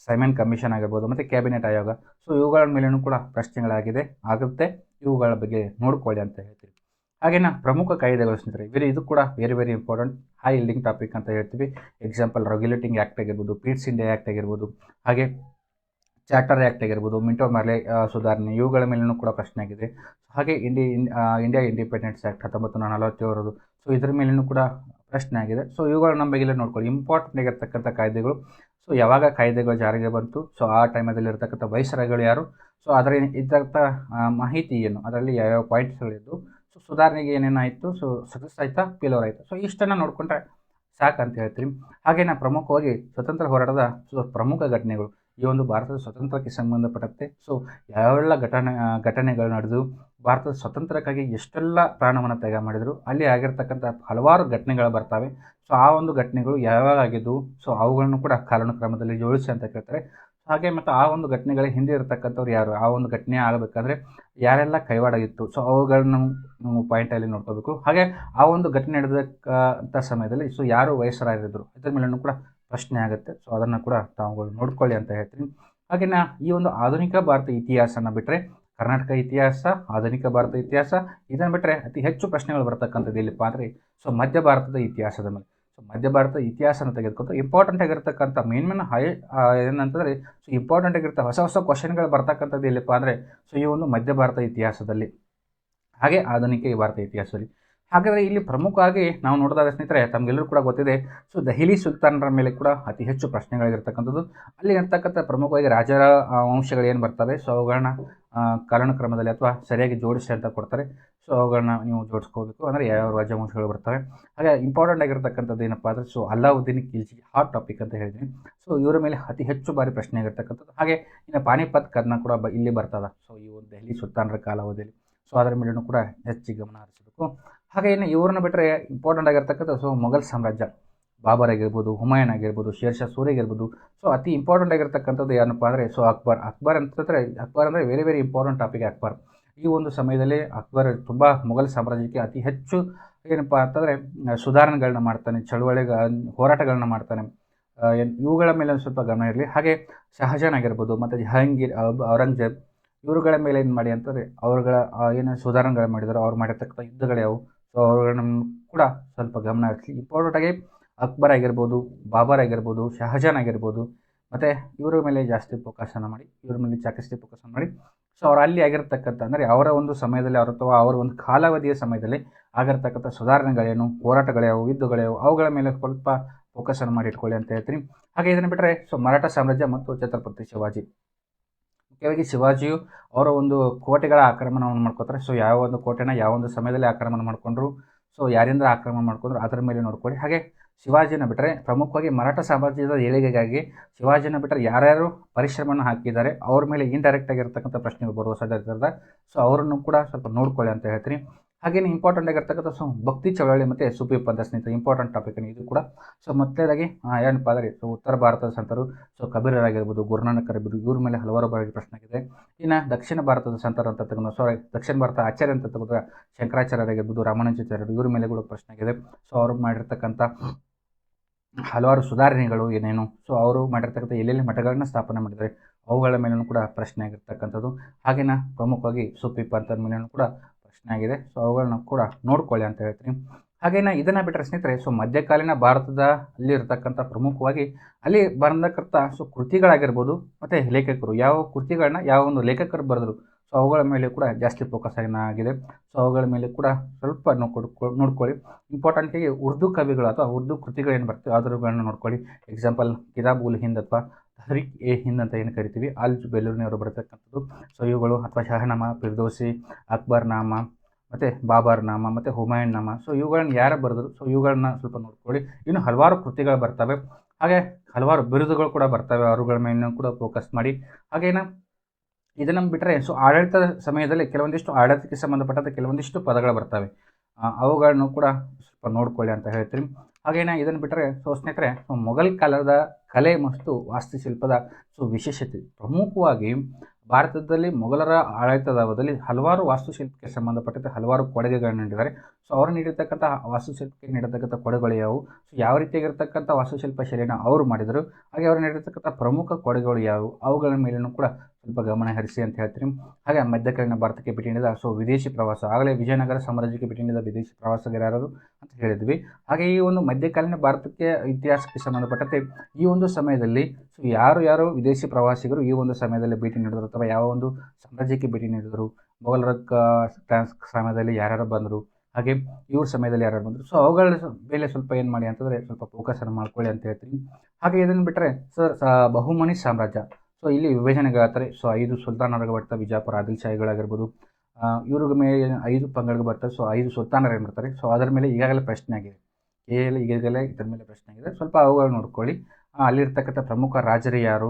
ಸೈಮನ್ ಕಮಿಷನ್ ಆಗಿರ್ಬೋದು, ಮತ್ತು ಕ್ಯಾಬಿನೆಟ್ ಆಯೋಗ. ಸೊ ಇವುಗಳ ಮೇಲೂ ಕೂಡ ಪ್ರಶ್ನೆಗಳಾಗುತ್ತೆ, ಇವುಗಳ ಬಗ್ಗೆ ನೋಡ್ಕೊಳ್ಳಿ ಅಂತ ಹೇಳ್ತೀವಿ. ಹಾಗೆಯೇ ಪ್ರಮುಖ ಕಾಯ್ದೆಗಳು ಸ್ನೇಹಿತರೆ ಇದು ಕೂಡ very important high yielding topic ಅಂತ ಹೇಳ್ತೀವಿ. ಎಕ್ಸಾಂಪಲ್ ರೆಗ್ಯುಲೇಟಿಂಗ್ ಆ್ಯಕ್ಟ್ ಆಗಿರ್ಬೋದು, ಪೀಟ್ಸ್ ಇಂಡಿಯಾ ಆ್ಯಕ್ಟ್ ಆಗಿರ್ಬೋದು, ಹಾಗೆ ಚಾರ್ಟರ್ ಆ್ಯಕ್ಟ್ ಆಗಿರ್ಬೋದು, ಮಿಂಟೋ ಮಾರ್ಲೆ ಸುಧಾರಣೆ, ಇವುಗಳ ಮೇಲೂ ಕೂಡ ಪ್ರಶ್ನೆ ಆಗಿದೆ. ಹಾಗೆ ಇಂಡಿಯಾ ಇಂಡಿಪೆಂಡೆನ್ಸ್ ಆ್ಯಕ್ಟ್ 1947. ಸೊ ಇದರ ಮೇಲೂ ಕೂಡ ಪ್ರಶ್ನೆ ಆಗಿದೆ. ಸೊ ಇವುಗಳು ನಮ್ಮ ಬಗ್ಗೆ ನೋಡ್ಕೊಳ್ಳಿ, ಇಂಪಾರ್ಟೆಂಟ್ ಆಗಿರ್ತಕ್ಕಂಥ ಕಾಯ್ದೆಗಳು. ಸೊ ಯಾವಾಗ ಕಾಯ್ದೆಗಳು ಜಾರಿಗೆ ಬಂತು, ಸೊ ಆ ಟೈಮಲ್ಲಿ ಇರತಕ್ಕಂಥ ವೈಸರಾಯ್ಗಳು ಯಾರು, ಸೊ ಅದರ ಇದರ್ಥ ಮಾಹಿತಿ ಏನು, ಅದರಲ್ಲಿ ಯಾವ್ಯಾವ ಪಾಯಿಂಟ್ಸ್ಗಳಿದ್ದು, ಸೊ ಸುಧಾರಣೆಗೆ ಏನೇನಾಯಿತು, ಸೊ ಸಕ್ಸಸ್ ಆಯಿತಾ ಫೇಲ್ಯೂರ್ ಆಯಿತು, ಸೊ ಇಷ್ಟನ್ನು ನೋಡಿಕೊಂಡ್ರೆ ಸಾಕಂತ ಹೇಳ್ತೀವಿ. ಹಾಗೆಯೇ ಪ್ರಮುಖವಾಗಿ ಸ್ವತಂತ್ರ ಹೋರಾಟದ ಪ್ರಮುಖ ಘಟನೆಗಳು, ಈ ಒಂದು ಭಾರತದ ಸ್ವತಂತ್ರಕ್ಕೆ ಸಂಬಂಧಪಟ್ಟಂತೆ ಸೊ ಯಾವೆಲ್ಲ ಘಟನೆಗಳು ನಡೆದು ಭಾರತದ ಸ್ವತಂತ್ರಕ್ಕಾಗಿ ಎಷ್ಟೆಲ್ಲ ಪ್ರಾಣವನ್ನು ತ್ಯಾಗ ಮಾಡಿದರು, ಅಲ್ಲಿ ಆಗಿರ್ತಕ್ಕಂಥ ಹಲವಾರು ಘಟನೆಗಳು ಬರ್ತವೆ. ಸೊ ಆ ಒಂದು ಘಟನೆಗಳು ಯಾವಾಗ ಆಗಿದ್ದು, ಸೊ ಅವುಗಳನ್ನು ಕೂಡ ಕಾಲಾನುಕ್ರಮದಲ್ಲಿ ಜೋಡಿಸಿ ಅಂತ ಕೇಳ್ತಾರೆ. ಹಾಗೆ ಮತ್ತು ಆ ಒಂದು ಘಟನೆಗಳ ಹಿಂದೆ ಇರತಕ್ಕಂಥವ್ರು ಯಾರು, ಆ ಒಂದು ಘಟನೆ ಆಗಬೇಕಾದ್ರೆ ಯಾರೆಲ್ಲ ಕೈವಾಡಾಗಿತ್ತು, ಸೊ ಅವುಗಳನ್ನು ನಾವು ಪಾಯಿಂಟಲ್ಲಿ ನೋಡ್ಕೋಬೇಕು. ಹಾಗೆ ಆ ಒಂದು ಘಟನೆ ನಡೆದಂಥ ಸಮಯದಲ್ಲಿ ಸೊ ಯಾರು ವಯಸ್ಸರಾಗಿದ್ದರು ಇದರ ಮೇಲೂ ಕೂಡ ಪ್ರಶ್ನೆ ಆಗುತ್ತೆ. ಸೊ ಅದನ್ನು ಕೂಡ ತಾವುಗಳು ನೋಡ್ಕೊಳ್ಳಿ ಅಂತ ಹೇಳ್ತೀನಿ. ಹಾಗೆಯೇ ಈ ಒಂದು ಆಧುನಿಕ ಭಾರತ ಇತಿಹಾಸನ ಬಿಟ್ಟರೆ ಕರ್ನಾಟಕ ಇತಿಹಾಸ, ಆಧುನಿಕ ಭಾರತ ಇತಿಹಾಸ, ಇದನ್ನು ಬಿಟ್ಟರೆ ಅತಿ ಹೆಚ್ಚು ಪ್ರಶ್ನೆಗಳು ಬರ್ತಕ್ಕಂಥದ್ದು ಎಲ್ಲಿಪ್ಪ ಅಂದರೆ ಸೊ ಮಧ್ಯ ಭಾರತದ ಇತಿಹಾಸದ ಮೇಲೆ. ಸೊ ಮಧ್ಯ ಭಾರತದ ಇತಿಹಾಸನ ತೆಗೆದುಕೊಂಡು ಇಂಪಾರ್ಟೆಂಟ್ ಆಗಿರ್ತಕ್ಕಂಥ ಮೇನ್ ಏನಂತಂದರೆ ಸೊ ಇಂಪಾರ್ಟೆಂಟ್ ಆಗಿರ್ತ ಹೊಸ ಕ್ವಶನ್ಗಳು ಬರ್ತಕ್ಕಂಥದ್ದು ಎಲ್ಲಿಪ್ಪ ಅಂದರೆ ಸೊ ಈ ಒಂದು ಮಧ್ಯ ಭಾರತ ಇತಿಹಾಸದಲ್ಲಿ, ಹಾಗೆ ಆಧುನಿಕ ಭಾರತ ಇತಿಹಾಸದಲ್ಲಿ. ಹಾಗಾದರೆ ಇಲ್ಲಿ ಪ್ರಮುಖವಾಗಿ ನಾವು ನೋಡೋದಾದ ಸ್ನೇಹಿತರೆ ತಮಗೆಲ್ಲರೂ ಕೂಡ ಗೊತ್ತಿದೆ, ಸೊ ದೆಹಲಿ ಸುಲ್ತಾನರ ಮೇಲೆ ಕೂಡ ಅತಿ ಹೆಚ್ಚು ಪ್ರಶ್ನೆಗಳಿರ್ತಕ್ಕಂಥದ್ದು. ಅಲ್ಲಿ ಇರ್ತಕ್ಕಂಥ ಪ್ರಮುಖವಾಗಿ ರಾಜರ ವಂಶಗಳು ಏನು ಬರ್ತವೆ, ಸೊ ಅವುಗಳನ್ನ ಕಾಲಾನುಕ್ರಮದಲ್ಲಿ ಅಥವಾ ಸರಿಯಾಗಿ ಜೋಡಿಸಿ ಅಂತ ಕೊಡ್ತಾರೆ. ಸೊ ಅವುಗಳನ್ನ ನೀವು ಜೋಡಿಸ್ಕೋಬೇಕು, ಅಂದರೆ ಯಾವ ರಾಜವಂಶಗಳು ಬರ್ತವೆ. ಹಾಗೆ ಇಂಪಾರ್ಟೆಂಟ್ ಆಗಿರ್ತಕ್ಕಂಥದ್ದು ಏನಪ್ಪ ಅಂದರೆ so Alauddin Khilji, hot topic ಅಂತ ಹೇಳಿದ್ದೀನಿ. ಸೊ ಇವರ ಮೇಲೆ ಅತಿ ಹೆಚ್ಚು ಬಾರಿ ಪ್ರಶ್ನೆ ಆಗಿರ್ತಕ್ಕಂಥದ್ದು. ಹಾಗೆ ಇನ್ನು ಪಾನಿಪತ್ ಕದನ ಕೂಡ ಇಲ್ಲಿ ಬರ್ತದೆ. ಸೊ ಈ ಒಂದು ದೆಹಲಿ ಸುಲ್ತಾನರ ಕಾಲಾವಧಿಯಲ್ಲಿ ಸೊ ಅದರ ಮೇಲೂ ಕೂಡ ಹೆಚ್ಚು ಗಮನ ಹರಿಸಬೇಕು. ಹಾಗೆ ಇನ್ನು ಇವ್ರನ್ನ ಬಿಟ್ಟರೆ ಇಂಪಾರ್ಟೆಂಟ್ ಆಗಿರ್ತಕ್ಕಂಥ ಸೊ ಮೊಘಲ್ ಸಾಮ್ರಾಜ್ಯ, ಬಾಬರ್ ಆಗಿರ್ಬೋದು, ಹುಮಾಯೂನ್ ಆಗಿರ್ಬೋದು, ಶೇರ್ ಶಾ ಸೂರಿ ಆಗಿರ್ಬೋದು. ಸೊ ಅತಿ ಇಂಪಾರ್ಟೆಂಟ್ ಆಗಿರ್ತಕ್ಕಂಥದ್ದು ಏನಪ್ಪ ಅಂದರೆ ಸೊ ಅಕ್ಬರ್ ಅಂತಂದರೆ ಅಕ್ಬರ್ ಅಂದರೆ ವೆರಿ ಇಂಪಾರ್ಟೆಂಟ್ ಟಾಪಿಕ್ ಅಕ್ಬರ್. ಈ ಒಂದು ಸಮಯದಲ್ಲಿ ಅಕ್ಬರ್ ತುಂಬ ಮೊಘಲ್ ಸಾಮ್ರಾಜ್ಯಕ್ಕೆ ಅತಿ ಹೆಚ್ಚು ಏನಪ್ಪ ಅಂತಂದರೆ ಸುಧಾರಣೆಗಳನ್ನ ಮಾಡ್ತಾನೆ, ಹೋರಾಟಗಳನ್ನ ಮಾಡ್ತಾನೆ. ಇವುಗಳ ಮೇಲೆ ಸ್ವಲ್ಪ ಗಮನ ಇರಲಿ. ಹಾಗೆ ಶಹಜಾನ್ ಆಗಿರ್ಬೋದು ಮತ್ತು ಜಹಾಂಗೀರ್, ಔರಂಗಜೇಬ್ ಇವರುಗಳ ಮೇಲೆ ಏನು ಮಾಡಿ ಅಂತಂದರೆ ಅವರುಗಳ ಏನು ಸುಧಾರಣೆಗಳು ಮಾಡಿದಾರೋ ಅವ್ರು ಮಾಡಿರ್ತಕ್ಕಂಥ ಯುದ್ಧಗಳು ಯಾವುವು, ಸೊ ಅವುಗಳನ್ನ ಕೂಡ ಸ್ವಲ್ಪ ಗಮನ ಹರಿಸಿ. ಇಂಪಾರ್ಟೆಂಟಾಗಿ ಅಕ್ಬರ್ ಆಗಿರ್ಬೋದು, ಬಾಬರ್ ಆಗಿರ್ಬೋದು, ಶಹಜಾನ್ ಆಗಿರ್ಬೋದು, ಮತ್ತು ಇವರ ಮೇಲೆ ಜಾಸ್ತಿ ಫೋಕಸನ್ನು ಮಾಡಿ, ಇವ್ರ ಮೇಲೆ ಜಾಸ್ತಿ ಫೋಕಸನ್ನು ಮಾಡಿ. ಸೊ ಅವ್ರು ಅಲ್ಲಿ ಆಗಿರ್ತಕ್ಕಂಥ ಅಂದರೆ ಅವರ ಒಂದು ಸಮಯದಲ್ಲಿ ಅಥವಾ ಅವರ ಒಂದು ಕಾಲಾವಧಿಯ ಸಮಯದಲ್ಲಿ ಆಗಿರ್ತಕ್ಕಂಥ ಸುಧಾರಣೆಗಳೇನು, ಹೋರಾಟಗಳ್ಯಾವು, ಯುದ್ಧಗಳ್ಯಾವು, ಅವುಗಳ ಮೇಲೆ ಸ್ವಲ್ಪ ಫೋಕಸನ್ನು ಮಾಡಿ ಇಟ್ಕೊಳ್ಳಿ ಅಂತ ಹೇಳ್ತೀನಿ. ಹಾಗೆ ಇದನ್ನು ಬಿಟ್ಟರೆ ಸೊ ಮರಾಠ ಸಾಮ್ರಾಜ್ಯ ಮತ್ತು ಛತ್ರಪತಿ ಶಿವಾಜಿ. ಮುಖ್ಯವಾಗಿ ಶಿವಾಜಿಯು ಅವರ ಒಂದು ಕೋಟೆಗಳ ಆಕ್ರಮಣವನ್ನು ಮಾಡ್ಕೋತಾರೆ. ಸೊ ಯಾವ ಒಂದು ಕೋಟೆನ ಯಾವ ಒಂದು ಸಮಯದಲ್ಲಿ ಆಕ್ರಮಣ ಮಾಡಿಕೊಂಡ್ರು, ಸೊ ಯಾರಿಂದ ಆಕ್ರಮಣ ಮಾಡ್ಕೊಂಡ್ರು ಅದರ ಮೇಲೆ ನೋಡ್ಕೊಳ್ಳಿ. ಹಾಗೆ ಶಿವಾಜಿನ ಬಿಟ್ಟರೆ ಪ್ರಮುಖವಾಗಿ ಮರಾಠ ಸಾಮ್ರಾಜ್ಯದ ಏಳಿಗೆಗಾಗಿ ಶಿವಾಜಿನ ಬಿಟ್ಟರೆ ಯಾರ್ಯಾರು ಪರಿಶ್ರಮವನ್ನು ಹಾಕಿದ್ದಾರೆ ಅವ್ರ ಮೇಲೆ ಇಂಡೈರೆಕ್ಟ್ ಆಗಿರ್ತಕ್ಕಂಥ ಪ್ರಶ್ನೆಗಳು ಬರುವ ಸಾಧ್ಯತೆ ಇರ್ತದೆ. ಸೊ ಅವರನ್ನು ಕೂಡ ಸ್ವಲ್ಪ ನೋಡ್ಕೊಳ್ಳಿ ಅಂತ ಹೇಳ್ತೀನಿ. ಹಾಗೇನು ಇಂಪಾರ್ಟೆಂಟ್ ಆಗಿರ್ತಕ್ಕಂಥ ಸೊ ಭಕ್ತಿ ಚಳವಳಿ ಮತ್ತು ಸೂಫಿ ಪಂಥ ಸ್ನೇಹಿತರೆ ಇಂಪಾರ್ಟೆಂಟ್ ಟಾಪಿಕ್ ಇದು ಕೂಡ. ಸೊ ಮೊದಲನೇದಾಗಿ ಏನಪ್ಪ ಅಂದರೆ ಸೊ ಉತ್ತರ ಭಾರತದ ಸಂತರು ಸೊ ಕಬೀರರಾಗಿರ್ಬೋದು, ಗುರುನಾನಕ್ ಆಗಿರ್ಬೋದು, ಇವ್ರ ಮೇಲೆ ಹಲವಾರು ಬಾರಿ ಪ್ರಶ್ನೆ ಆಗಿದೆ. ಇನ್ನು ದಕ್ಷಿಣ ಭಾರತದ ಸಂತರು ಅಂತ ತಗೊಂಡು ದಕ್ಷಿಣ ಭಾರತ ಆಚಾರ್ಯ ಅಂತ ತಗೊಂಡ್ರೆ ಶಂಕರಾಚಾರ್ಯರಾಗಿರ್ಬೋದು, ರಾಮಾನುಜಾಚಾರ್ಯರು, ಇವ್ರ ಮೇಲೆ ಕೂಡ ಪ್ರಶ್ನೆ ಆಗಿದೆ. ಸೊ ಅವರು ಮಾಡಿರ್ತಕ್ಕಂಥ ಹಲವಾರು ಸುಧಾರಣೆಗಳು ಏನೇನು, ಸೊ ಅವರು ಮಾಡಿರ್ತಕ್ಕಂಥ ಎಲ್ಲೆಲ್ಲಿ ಮಠಗಳನ್ನ ಸ್ಥಾಪನೆ ಮಾಡಿದ್ದಾರೆ ಅವುಗಳ ಮೇಲೂ ಕೂಡ ಪ್ರಶ್ನೆ ಆಗಿರ್ತಕ್ಕಂಥದ್ದು. ಹಾಗೆಯೇ ಪ್ರಮುಖವಾಗಿ ಸೂಫಿ ಪಂಥದ ಮೇಲೂ ಕೂಡ ಪ್ರಶ್ನೆ ಆಗಿದೆ. ಸೊ ಅವುಗಳನ್ನ ಕೂಡ ನೋಡ್ಕೊಳ್ಳಿ ಅಂತ ಹೇಳ್ತೀನಿ. ಹಾಗೇನ ಇದನ್ನು ಬಿಟ್ಟರೆ ಸ್ನೇಹಿತರೆ ಸೊ ಮಧ್ಯಕಾಲೀನ ಭಾರತದ ಅಲ್ಲಿ ಇರತಕ್ಕಂಥ ಪ್ರಮುಖವಾಗಿ ಅಲ್ಲಿ ಬರತಕ್ಕಂಥ ಸೊ ಕೃತಿಗಳಾಗಿರ್ಬೋದು ಮತ್ತು ಲೇಖಕರು ಯಾವ ಕೃತಿಗಳನ್ನ ಯಾವ ಒಂದು ಲೇಖಕರು ಬರೆದ್ರು ಸೊ ಅವುಗಳ ಮೇಲೆ ಕೂಡ ಜಾಸ್ತಿ ಫೋಕಸ್ ಆಗಿದೆ. ಸೊ ಅವುಗಳ ಮೇಲೆ ಕೂಡ ಸ್ವಲ್ಪ ನೋಡ್ಕೊಳ್ಳಿ. ಇಂಪಾರ್ಟೆಂಟಾಗಿ ಉರ್ದು ಕವಿಗಳು ಅಥವಾ ಉರ್ದು ಕೃತಿಗಳೇನು ಬರ್ತವೆ ಅದರುಗಳನ್ನ ನೋಡ್ಕೊಳ್ಳಿ. ಎಕ್ಸಾಂಪಲ್ ಕಿತಾಬ್ ಉಲ್ ಹಿಂದ್ ಅಥವಾ ತಹರೀಕ್ ಎ ಹಿಂದ್ ಅಂತ ಏನು ಕರಿತೀವಿ, ಅಲ್ ಬೆಲೂನಿ ಅವರು ಬರತಕ್ಕಂಥದ್ದು. ಸೊ ಇವುಗಳು ಅಥವಾ ಶಹನಾಮ, ಫಿರ್ದೌಸಿ, ಅಕ್ಬರ್ ನಾಮ ಮತ್ತು ಬಾಬರ್ ನಾಮ ಮತ್ತು ಹುಮಾಯೂನ್ ನಾಮ. ಸೊ ಇವುಗಳನ್ನ ಯಾರು ಬರೆದ್ರು ಸೊ ಇವುಗಳನ್ನ ಸ್ವಲ್ಪ ನೋಡ್ಕೊಳ್ಳಿ. ಇನ್ನು ಹಲವಾರು ಕೃತಿಗಳು ಬರ್ತವೆ, ಹಾಗೆ ಹಲವಾರು ಬಿರುದುಗಳು ಕೂಡ ಬರ್ತವೆ, ಅವರುಗಳ ಮೇಲೆ ಕೂಡ ಫೋಕಸ್ ಮಾಡಿ. ಹಾಗೇನ ಇದನ್ನು ಬಿಟ್ಟರೆ ಸೊ ಆಡಳಿತದ ಸಮಯದಲ್ಲಿ ಕೆಲವೊಂದಿಷ್ಟು ಆಡಳಿತಕ್ಕೆ ಸಂಬಂಧಪಟ್ಟಂತೆ ಕೆಲವೊಂದಿಷ್ಟು ಪದಗಳು ಬರ್ತವೆ, ಅವುಗಳನ್ನು ಕೂಡ ಸ್ವಲ್ಪ ನೋಡ್ಕೊಳ್ಳಿ ಅಂತ ಹೇಳ್ತೀನಿ. ಹಾಗೇನೆ ಇದನ್ನು ಬಿಟ್ಟರೆ ಸೊ ಸ್ನೇಹಿತರೆ ಸೊ ಮೊಘಲ್ ಕಾಲದ ಕಲೆ ಮತ್ತು ವಾಸ್ತುಶಿಲ್ಪದ ಸೊ ವಿಶೇಷತೆ ಪ್ರಮುಖವಾಗಿ ಭಾರತದಲ್ಲಿ ಮೊಘಲರ ಆಡಳಿತದ ಅವಧಿಯಲ್ಲಿ ಹಲವಾರು ವಾಸ್ತುಶಿಲ್ಪಕ್ಕೆ ಸಂಬಂಧಪಟ್ಟಂತೆ ಹಲವಾರು ಕೊಡುಗೆಗಳನ್ನು ನೀಡಿದ್ದಾರೆ. ಸೊ ಅವರು ನೀಡಿರ್ತಕ್ಕಂಥ ವಾಸ್ತುಶಿಲ್ಪಕ್ಕೆ ನೀಡಿರ್ತಕ್ಕಂಥ ಕೊಡುಗೆಗಳು ಯಾವುವು, ಸೊ ಯಾವ ರೀತಿಯಾಗಿರ್ತಕ್ಕಂಥ ವಾಸ್ತುಶಿಲ್ಪ ಶೈಲಿಯನ್ನು ಅವರು ಮಾಡಿದರು, ಹಾಗೆ ಅವರು ನೀಡಿರ್ತಕ್ಕಂಥ ಪ್ರಮುಖ ಕೊಡುಗೆಗಳು ಯಾವುವು, ಅವುಗಳ ಮೇಲೂ ಕೂಡ ಸ್ವಲ್ಪ ಗಮನ ಹರಿಸಿ ಅಂತ ಹೇಳ್ತೀನಿ. ಹಾಗೆ ಮಧ್ಯಕಾಲೀನ ಭಾರತಕ್ಕೆ ಭೇಟಿ ನೀಡಿದ ಸೊ ವಿದೇಶಿ ಪ್ರವಾಸ, ಆಗಲೇ ವಿಜಯನಗರ ಸಾಮ್ರಾಜ್ಯಕ್ಕೆ ಭೇಟಿ ನೀಡಿದ ವಿದೇಶಿ ಪ್ರವಾಸಿಗರು ಯಾರು ಅಂತ ಹೇಳಿದ್ವಿ. ಹಾಗೆ ಈ ಒಂದು ಮಧ್ಯಕಾಲೀನ ಭಾರತಕ್ಕೆ ಇತಿಹಾಸಕ್ಕೆ ಸಂಬಂಧಪಟ್ಟಂತೆ ಈ ಒಂದು ಸಮಯದಲ್ಲಿ ಸೊ ಯಾರು ವಿದೇಶಿ ಪ್ರವಾಸಿಗರು ಈ ಒಂದು ಸಮಯದಲ್ಲಿ ಭೇಟಿ ನೀಡಿದರು ಅಥವಾ ಯಾವ ಒಂದು ಸಾಮ್ರಾಜ್ಯಕ್ಕೆ ಭೇಟಿ ನೀಡಿದರು, ಮೊಘಲರ ಸಮಯದಲ್ಲಿ ಯಾರ್ಯಾರು ಬಂದರು, ಹಾಗೆ ಇವ್ರ ಸಮಯದಲ್ಲಿ ಯಾರ್ಯಾರು ಬಂದರು, ಸೊ ಅವುಗಳ ಮೇಲೆ ಸ್ವಲ್ಪ ಏನು ಮಾಡಿ ಅಂತಂದರೆ ಸ್ವಲ್ಪ ಫೋಕಸನ್ನು ಮಾಡ್ಕೊಳ್ಳಿ ಅಂತ ಹೇಳ್ತೀನಿ. ಹಾಗೆ ಇದನ್ನು ಬಿಟ್ಟರೆ ಸರ್ ಬಹುಮನಿ ಸಾಮ್ರಾಜ್ಯ, ಸೊ ಇಲ್ಲಿ ವಿಭಜನೆಗಳಾಗ್ತಾರೆ. ಸೊ 5 ಸುಲ್ತಾನರಿಗೆ ಬರ್ತಾರೆ, ಬಿಜಾಪುರ ಆದಿಲ್ ಶಾಹಿಗಳಾಗಿರ್ಬೋದು, ಇವ್ರಿಗೆ ಮೇಲೆ 5 ಪಂಗಡಗಳು ಬರ್ತಾರೆ. ಸೊ 5 ಸುಲ್ತಾನರು ಏನು ಬರ್ತಾರೆ, ಸೊ ಅದರ ಮೇಲೆ ಈಗಾಗಲೇ ಪ್ರಶ್ನೆ ಆಗಿದೆ, ಈಗಾಗಲೇ ಇದರ ಮೇಲೆ ಪ್ರಶ್ನೆ ಆಗಿದೆ. ಸ್ವಲ್ಪ ಅವುಗಳು ನೋಡ್ಕೊಳ್ಳಿ. ಅಲ್ಲಿರ್ತಕ್ಕಂಥ ಪ್ರಮುಖ ರಾಜರು ಯಾರು,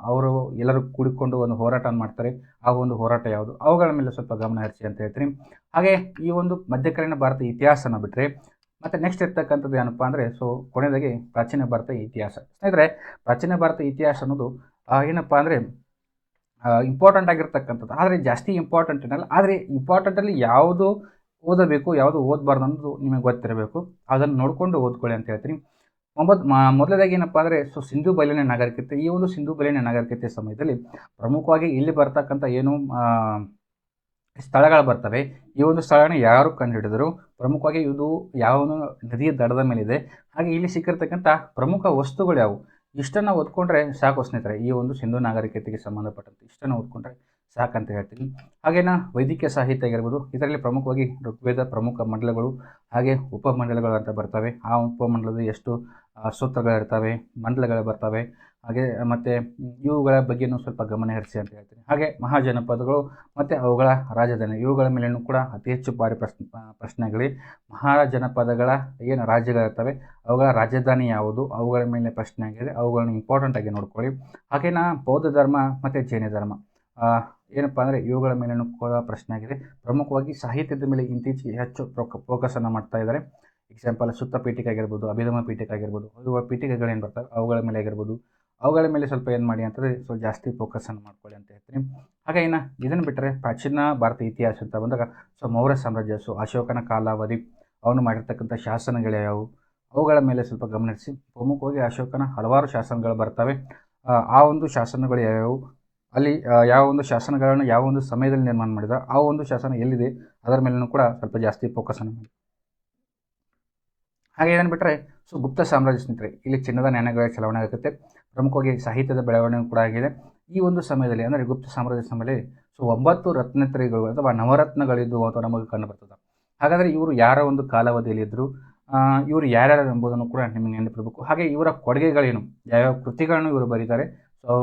ಅವರು ಎಲ್ಲರೂ ಕೂಡಿಕೊಂಡು ಒಂದು ಹೋರಾಟ ಮಾಡ್ತಾರೆ, ಆ ಒಂದು ಹೋರಾಟ ಯಾವುದು, ಅವುಗಳ ಮೇಲೆ ಸ್ವಲ್ಪ ಗಮನ ಹರಿಸಿ ಅಂತ ಹೇಳ್ತೀನಿ. ಹಾಗೆ ಈ ಒಂದು ಮಧ್ಯಕಾಲೀನ ಭಾರತ ಇತಿಹಾಸನ ಬಿಟ್ಟರೆ ಮತ್ತು ನೆಕ್ಸ್ಟ್ ಇರ್ತಕ್ಕಂಥದ್ದು ಏನಪ್ಪ ಅಂದರೆ ಸೊ ಕೊನೆಯದಾಗಿ ಪ್ರಾಚೀನ ಭಾರತ ಇತಿಹಾಸ. ಸ್ನೇಹಿತರೆ, ಪ್ರಾಚೀನ ಭಾರತ ಇತಿಹಾಸ ಅನ್ನೋದು ಏನಪ್ಪ ಅಂದರೆ ಇಂಪಾರ್ಟೆಂಟ್ ಆಗಿರ್ತಕ್ಕಂಥದ್ದು, ಆದರೆ ಜಾಸ್ತಿ ಇಂಪಾರ್ಟೆಂಟ್ ಏನಲ್ಲ, ಆದರೆ ಇಂಪಾರ್ಟೆಂಟಲ್ಲಿ ಯಾವುದು ಓದಬೇಕು ಯಾವುದು ಓದಬಾರ್ದು ಅನ್ನೋದು ನಿಮಗೆ ಗೊತ್ತಿರಬೇಕು. ಅದನ್ನು ನೋಡಿಕೊಂಡು ಓದ್ಕೊಳ್ಳಿ ಅಂತ ಹೇಳ್ತೀನಿ. ಮೊದಲದಾಗಿ ಏನಪ್ಪ ಅಂದರೆ ಸೊ ಸಿಂಧು ಬಯಲಿನ ನಾಗರಿಕತೆ, ಈ ಒಂದು ಸಿಂಧು ಬಯಲಿನ ನಾಗರಿಕತೆ ಸಮಯದಲ್ಲಿ ಪ್ರಮುಖವಾಗಿ ಇಲ್ಲಿ ಬರ್ತಕ್ಕಂಥ ಏನು ಸ್ಥಳಗಳು ಬರ್ತವೆ, ಈ ಒಂದು ಸ್ಥಳನ ಯಾರು ಕಂಡುಹಿಡಿದರು, ಪ್ರಮುಖವಾಗಿ ಇದು ಯಾವ ನದಿಯ ದಡದ ಮೇಲಿದೆ, ಹಾಗೆ ಇಲ್ಲಿ ಸಿಕ್ಕಿರ್ತಕ್ಕಂಥ ಪ್ರಮುಖ ವಸ್ತುಗಳು ಯಾವುವು, ಇಷ್ಟನ್ನು ಓದ್ಕೊಂಡ್ರೆ ಸಾಕು ಸ್ನೇಹಿತರೆ. ಈ ಒಂದು ಸಿಂಧು ನಾಗರಿಕತೆಗೆ ಸಂಬಂಧಪಟ್ಟಂತೆ ಇಷ್ಟನ್ನು ಓದ್ಕೊಂಡ್ರೆ ಸಾಕಂತ ಹೇಳ್ತೀನಿ. ಹಾಗೇನ ವೈದಿಕ ಸಾಹಿತ್ಯ ಆಗಿರ್ಬೋದು, ಇದರಲ್ಲಿ ಪ್ರಮುಖವಾಗಿ ಋಗ್ವೇದ ಪ್ರಮುಖ ಮಂಡಲಗಳು ಹಾಗೆ ಉಪಮಂಡಲಗಳು ಅಂತ ಬರ್ತವೆ. ಆ ಉಪಮಂಡಲದ ಎಷ್ಟು ಸೂತ್ರಗಳಿರ್ತವೆ, ಮಂಡಲಗಳು ಬರ್ತವೆ, ಹಾಗೆ ಮತ್ತು ಇವುಗಳ ಬಗ್ಗೆಯೂ ಸ್ವಲ್ಪ ಗಮನ ಹರಿಸಿ ಅಂತ ಹೇಳ್ತೀನಿ. ಹಾಗೆ ಮಹಾಜನಪದಗಳು ಮತ್ತು ಅವುಗಳ ರಾಜಧಾನಿ, ಇವುಗಳ ಮೇಲೂ ಕೂಡ ಅತಿ ಹೆಚ್ಚು ಬಾರಿ ಪ್ರಶ್ನೆಗಳು. ಮಹಾಜನಪದಗಳ ಏನು ರಾಜ್ಯಗಳಿರ್ತವೆ ಅವುಗಳ ರಾಜಧಾನಿ ಯಾವುದು, ಅವುಗಳ ಮೇಲೆ ಪ್ರಶ್ನೆ ಆಗಿದೆ, ಅವುಗಳನ್ನು ಇಂಪಾರ್ಟೆಂಟಾಗಿ ನೋಡ್ಕೊಳ್ಳಿ. ಹಾಗೇನ ಬೌದ್ಧ ಧರ್ಮ ಮತ್ತು ಜೈನ ಧರ್ಮ ಏನಪ್ಪ ಅಂದರೆ ಇವುಗಳ ಮೇಲೂ ಕೂಡ ಪ್ರಶ್ನೆ ಆಗಿದೆ. ಪ್ರಮುಖವಾಗಿ ಸಾಹಿತ್ಯದ ಮೇಲೆ ಇತ್ತೀಚೆಗೆ ಹೆಚ್ಚು ಫೋಕಸನ್ನು ಮಾಡ್ತಾ ಇದ್ದಾರೆ. ಎಕ್ಸಾಂಪಲ್ ಸುತ್ತ ಪೀಠಿಕೆ ಆಗಿರ್ಬೋದು, ಅಭಿಧಮ ಪೀಠಿಕೆ ಆಗಿರ್ಬೋದು, ಅವುಗಳ ಪೀಠಿಕೆಗಳೇನು ಬರ್ತವೆ ಅವುಗಳ ಮೇಲೆ ಆಗಿರ್ಬೋದು, ಅವುಗಳ ಮೇಲೆ ಸ್ವಲ್ಪ ಏನು ಮಾಡಿ ಅಂತಂದರೆ ಸ್ವಲ್ಪ ಜಾಸ್ತಿ ಫೋಕಸನ್ನು ಮಾಡ್ಕೊಳ್ಳಿ ಅಂತ ಹೇಳ್ತೀನಿ. ಹಾಗೆ ಇನ್ನು ಇದನ್ನು ಬಿಟ್ಟರೆ ಪ್ರಾಚೀನ ಭಾರತ ಇತಿಹಾಸ ಅಂತ ಬಂದಾಗ ಸೊ ಮೌರ್ಯ ಸಾಮ್ರಾಜ್ಯ, ಸೊ ಅಶೋಕನ ಕಾಲಾವಧಿ ಅವನು ಮಾಡಿರ್ತಕ್ಕಂಥ ಶಾಸನಗಳು ಯಾವುವು, ಅವುಗಳ ಮೇಲೆ ಸ್ವಲ್ಪ ಗಮನಿಸಿ. ಪ್ರಮುಖವಾಗಿ ಅಶೋಕನ ಹಲವಾರು ಶಾಸನಗಳು ಬರ್ತವೆ. ಆ ಒಂದು ಶಾಸನಗಳು ಯಾವ್ಯಾವು, ಅಲ್ಲಿ ಯಾವ ಒಂದು ಶಾಸನಗಳನ್ನು ಯಾವ ಒಂದು ಸಮಯದಲ್ಲಿ ನಿರ್ಮಾಣ ಮಾಡಿದ, ಆ ಒಂದು ಶಾಸನ ಎಲ್ಲಿದೆ, ಅದರ ಮೇಲೂ ಕೂಡ ಸ್ವಲ್ಪ ಜಾಸ್ತಿ ಫೋಕಸನ್ನು ಮಾಡಿ. ಹಾಗೆ ಇದನ್ನು ಬಿಟ್ಟರೆ ಸೊ ಗುಪ್ತ ಸಾಮ್ರಾಜ್ಯ ಸ್ನೇಹಿತರೆ, ಇಲ್ಲಿ ಚಿನ್ನದ ನಾಣ್ಯಗಳ ಚಲಾವಣೆ ಆಗುತ್ತೆ. ಪ್ರಮುಖವಾಗಿ ಸಾಹಿತ್ಯದ ಬೆಳವಣಿಗೆ ಕೂಡ ಆಗಿದೆ. ಈ ಒಂದು ಸಮಯದಲ್ಲಿ ಅಂದರೆ ಗುಪ್ತ ಸಾಮ್ರಾಜ್ಯ ಸಮಯದಲ್ಲಿ ಸೊ 9 ರತ್ನತ್ರಯಗಳು ಅಥವಾ ನವರತ್ನಗಳಿದ್ದು ಅಂತ ನಮಗೆ ಕಂಡು ಬರ್ತದೆ. ಹಾಗಾದರೆ ಇವರು ಯಾರ ಒಂದು ಕಾಲಾವಧಿಯಲ್ಲಿ ಇದ್ದರು, ಇವರು ಯಾರ್ಯಾರು ಎಂಬುದನ್ನು ಕೂಡ ನಿಮಗೆ ನೆನಪಿರಬೇಕು. ಹಾಗೆ ಇವರ ಕೊಡುಗೆಗಳೇನು, ಯಾವ್ಯಾವ ಕೃತಿಗಳನ್ನು ಇವರು ಬರೀತಾರೆ, ಸೊ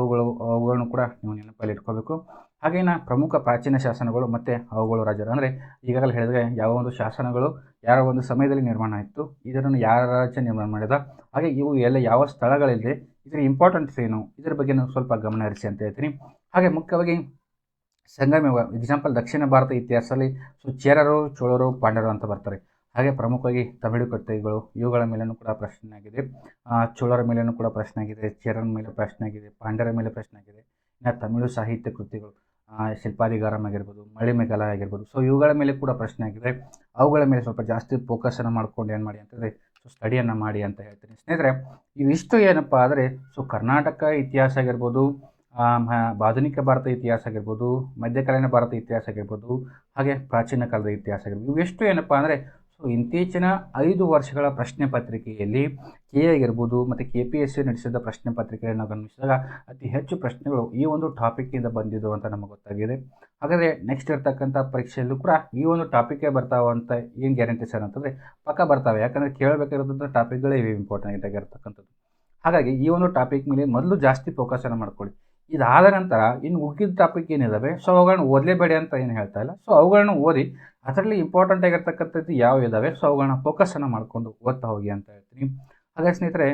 ಅವುಗಳನ್ನು ಕೂಡ ನೀವು ನೆನಪಲ್ಲಿ ಇಟ್ಕೋಬೇಕು. ಹಾಗೇನ ಪ್ರಮುಖ ಪ್ರಾಚೀನ ಶಾಸನಗಳು ಮತ್ತು ಅವುಗಳು ರಾಜರು, ಅಂದರೆ ಈಗಾಗಲೇ ಹೇಳಿದರೆ ಯಾವ ಒಂದು ಶಾಸನಗಳು ಯಾರ ಒಂದು ಸಮಯದಲ್ಲಿ ನಿರ್ಮಾಣ ಆಯಿತು, ಇದನ್ನು ಯಾರ ರಾಜ್ಯ ನಿರ್ಮಾಣ ಮಾಡಿದ, ಹಾಗೆ ಇವು ಎಲ್ಲ ಯಾವ ಸ್ಥಳಗಳಿದೆ, ಇದರ ಇಂಪಾರ್ಟೆನ್ಸ್ ಏನು, ಇದರ ಬಗ್ಗೆ ಸ್ವಲ್ಪ ಗಮನ ಹರಿಸಿ ಅಂತ ಹೇಳ್ತೀನಿ. ಹಾಗೆ ಮುಖ್ಯವಾಗಿ ಸಂಗಮ ಯುಗ, ಎಕ್ಸಾಂಪಲ್ ದಕ್ಷಿಣ ಭಾರತ ಇತಿಹಾಸದಲ್ಲಿ ಸೊ ಚೇರರು, ಚೋಳರು, ಪಾಂಡ್ಯರು ಅಂತ ಬರ್ತಾರೆ. ಹಾಗೆ ಪ್ರಮುಖವಾಗಿ ತಮಿಳು ಕಥೆಗಳು, ಇವುಗಳ ಮೇಲೂ ಕೂಡ ಪ್ರಶ್ನೆ ಆಗಿದೆ. ಚೋಳರ ಮೇಲೂ ಕೂಡ ಪ್ರಶ್ನೆ ಆಗಿದೆ, ಚೇರರ ಮೇಲೆ ಪ್ರಶ್ನೆ ಆಗಿದೆ, ಪಾಂಡ್ಯರ ಮೇಲೆ ಪ್ರಶ್ನೆ ಆಗಿದೆ. ಇನ್ನು ತಮಿಳು ಸಾಹಿತ್ಯ ಕೃತಿಗಳು, ಶಿಲ್ಪಾದಿಗಾರಂ ಆಗಿರ್ಬೋದು, ಮಳಿಮೆಗಲ ಆಗಿರ್ಬೋದು, ಸೊ ಇವುಗಳ ಮೇಲೆ ಕೂಡ ಪ್ರಶ್ನೆ ಆಗಿದೆ. ಅವುಗಳ ಮೇಲೆ ಸ್ವಲ್ಪ ಜಾಸ್ತಿ ಫೋಕಸನ್ನು ಮಾಡ್ಕೊಂಡು ಏನು ಮಾಡಿ ಅಂತಂದರೆ ಸೊ ಸ್ಟಡಿಯನ್ನು ಮಾಡಿ ಅಂತ ಹೇಳ್ತೀನಿ. ಸ್ನೇಹಿತರೆ, ಇವಿಷ್ಟು ಏನಪ್ಪ ಆದರೆ ಸೊ ಕರ್ನಾಟಕ ಇತಿಹಾಸ ಆಗಿರ್ಬೋದು, ಆಧುನಿಕ ಭಾರತ ಇತಿಹಾಸ ಆಗಿರ್ಬೋದು, ಮಧ್ಯಕಾಲೀನ ಭಾರತ ಇತಿಹಾಸ ಆಗಿರ್ಬೋದು, ಹಾಗೆ ಪ್ರಾಚೀನ ಕಾಲದ ಇತಿಹಾಸ ಆಗಿರ್ಬೋದು, ಇವೆಷ್ಟು ಏನಪ್ಪ ಅಂದರೆ ಸೊ ಇತ್ತೀಚಿನ 5 ವರ್ಷಗಳ ಪ್ರಶ್ನೆ ಪತ್ರಿಕೆಯಲ್ಲಿ ಕೆ ಆಗಿರ್ಬೋದು ಮತ್ತು KPSC ನಡೆಸಿದ ಪ್ರಶ್ನೆ ಪತ್ರಿಕೆಯನ್ನು ಗಮನಿಸಿದಾಗ ಅತಿ ಹೆಚ್ಚು ಪ್ರಶ್ನೆಗಳು ಈ ಒಂದು ಟಾಪಿಕ್ಕಿಂದ ಬಂದಿದ್ದು ಅಂತ ನಮಗೆ ಗೊತ್ತಾಗಿದೆ. ಹಾಗಾದರೆ ನೆಕ್ಸ್ಟ್ ಇರ್ತಕ್ಕಂಥ ಪರೀಕ್ಷೆಯಲ್ಲೂ ಕೂಡ ಈ ಒಂದು ಟಾಪಿಕ್ಕೇ ಬರ್ತಾವೆ ಅಂತ ಏನು ಗ್ಯಾರಂಟಿ ಸರ್ ಅಂತಂದರೆ ಪಕ್ಕ ಬರ್ತಾವೆ. ಯಾಕಂದರೆ ಕೇಳಬೇಕಾಗಿರೋದಂಥ ಟಾಪಿಕ್ಗಳೇ ಇವೆ ಇಂಪಾರ್ಟೆಂಟ್ ಆಗಿರ್ತಕ್ಕಂಥದ್ದು. ಹಾಗಾಗಿ ಈ ಒಂದು ಟಾಪಿಕ್ ಮೇಲೆ ಮೊದಲು ಜಾಸ್ತಿ ಫೋಕಸನ್ನು ಮಾಡ್ಕೊಳ್ಳಿ. ಇದಾದ ನಂತರ ಇನ್ನು ಉಳಿದ ಟಾಪಿಕ್ ಏನಿದ್ದಾವೆ ಸೊ ಅವುಗಳನ್ನ ಓದಲೇಬೇಡಿ ಅಂತ ಏನು ಹೇಳ್ತಾ ಇಲ್ಲ. ಸೊ ಅವುಗಳನ್ನ ಓದಿ, ಅದರಲ್ಲಿ ಇಂಪಾರ್ಟೆಂಟ್ ಆಗಿರ್ತಕ್ಕಂಥದ್ದು ಯಾವ ಇದ್ದಾವೆ ಸೊ ಅವುಗಳನ್ನ ಫೋಕಸನ್ನು ಮಾಡಿಕೊಂಡು ಓದ್ತಾ ಹೋಗಿ ಅಂತ ಹೇಳ್ತೀನಿ. ಹಾಗೆ ಸ್ನೇಹಿತರೆ,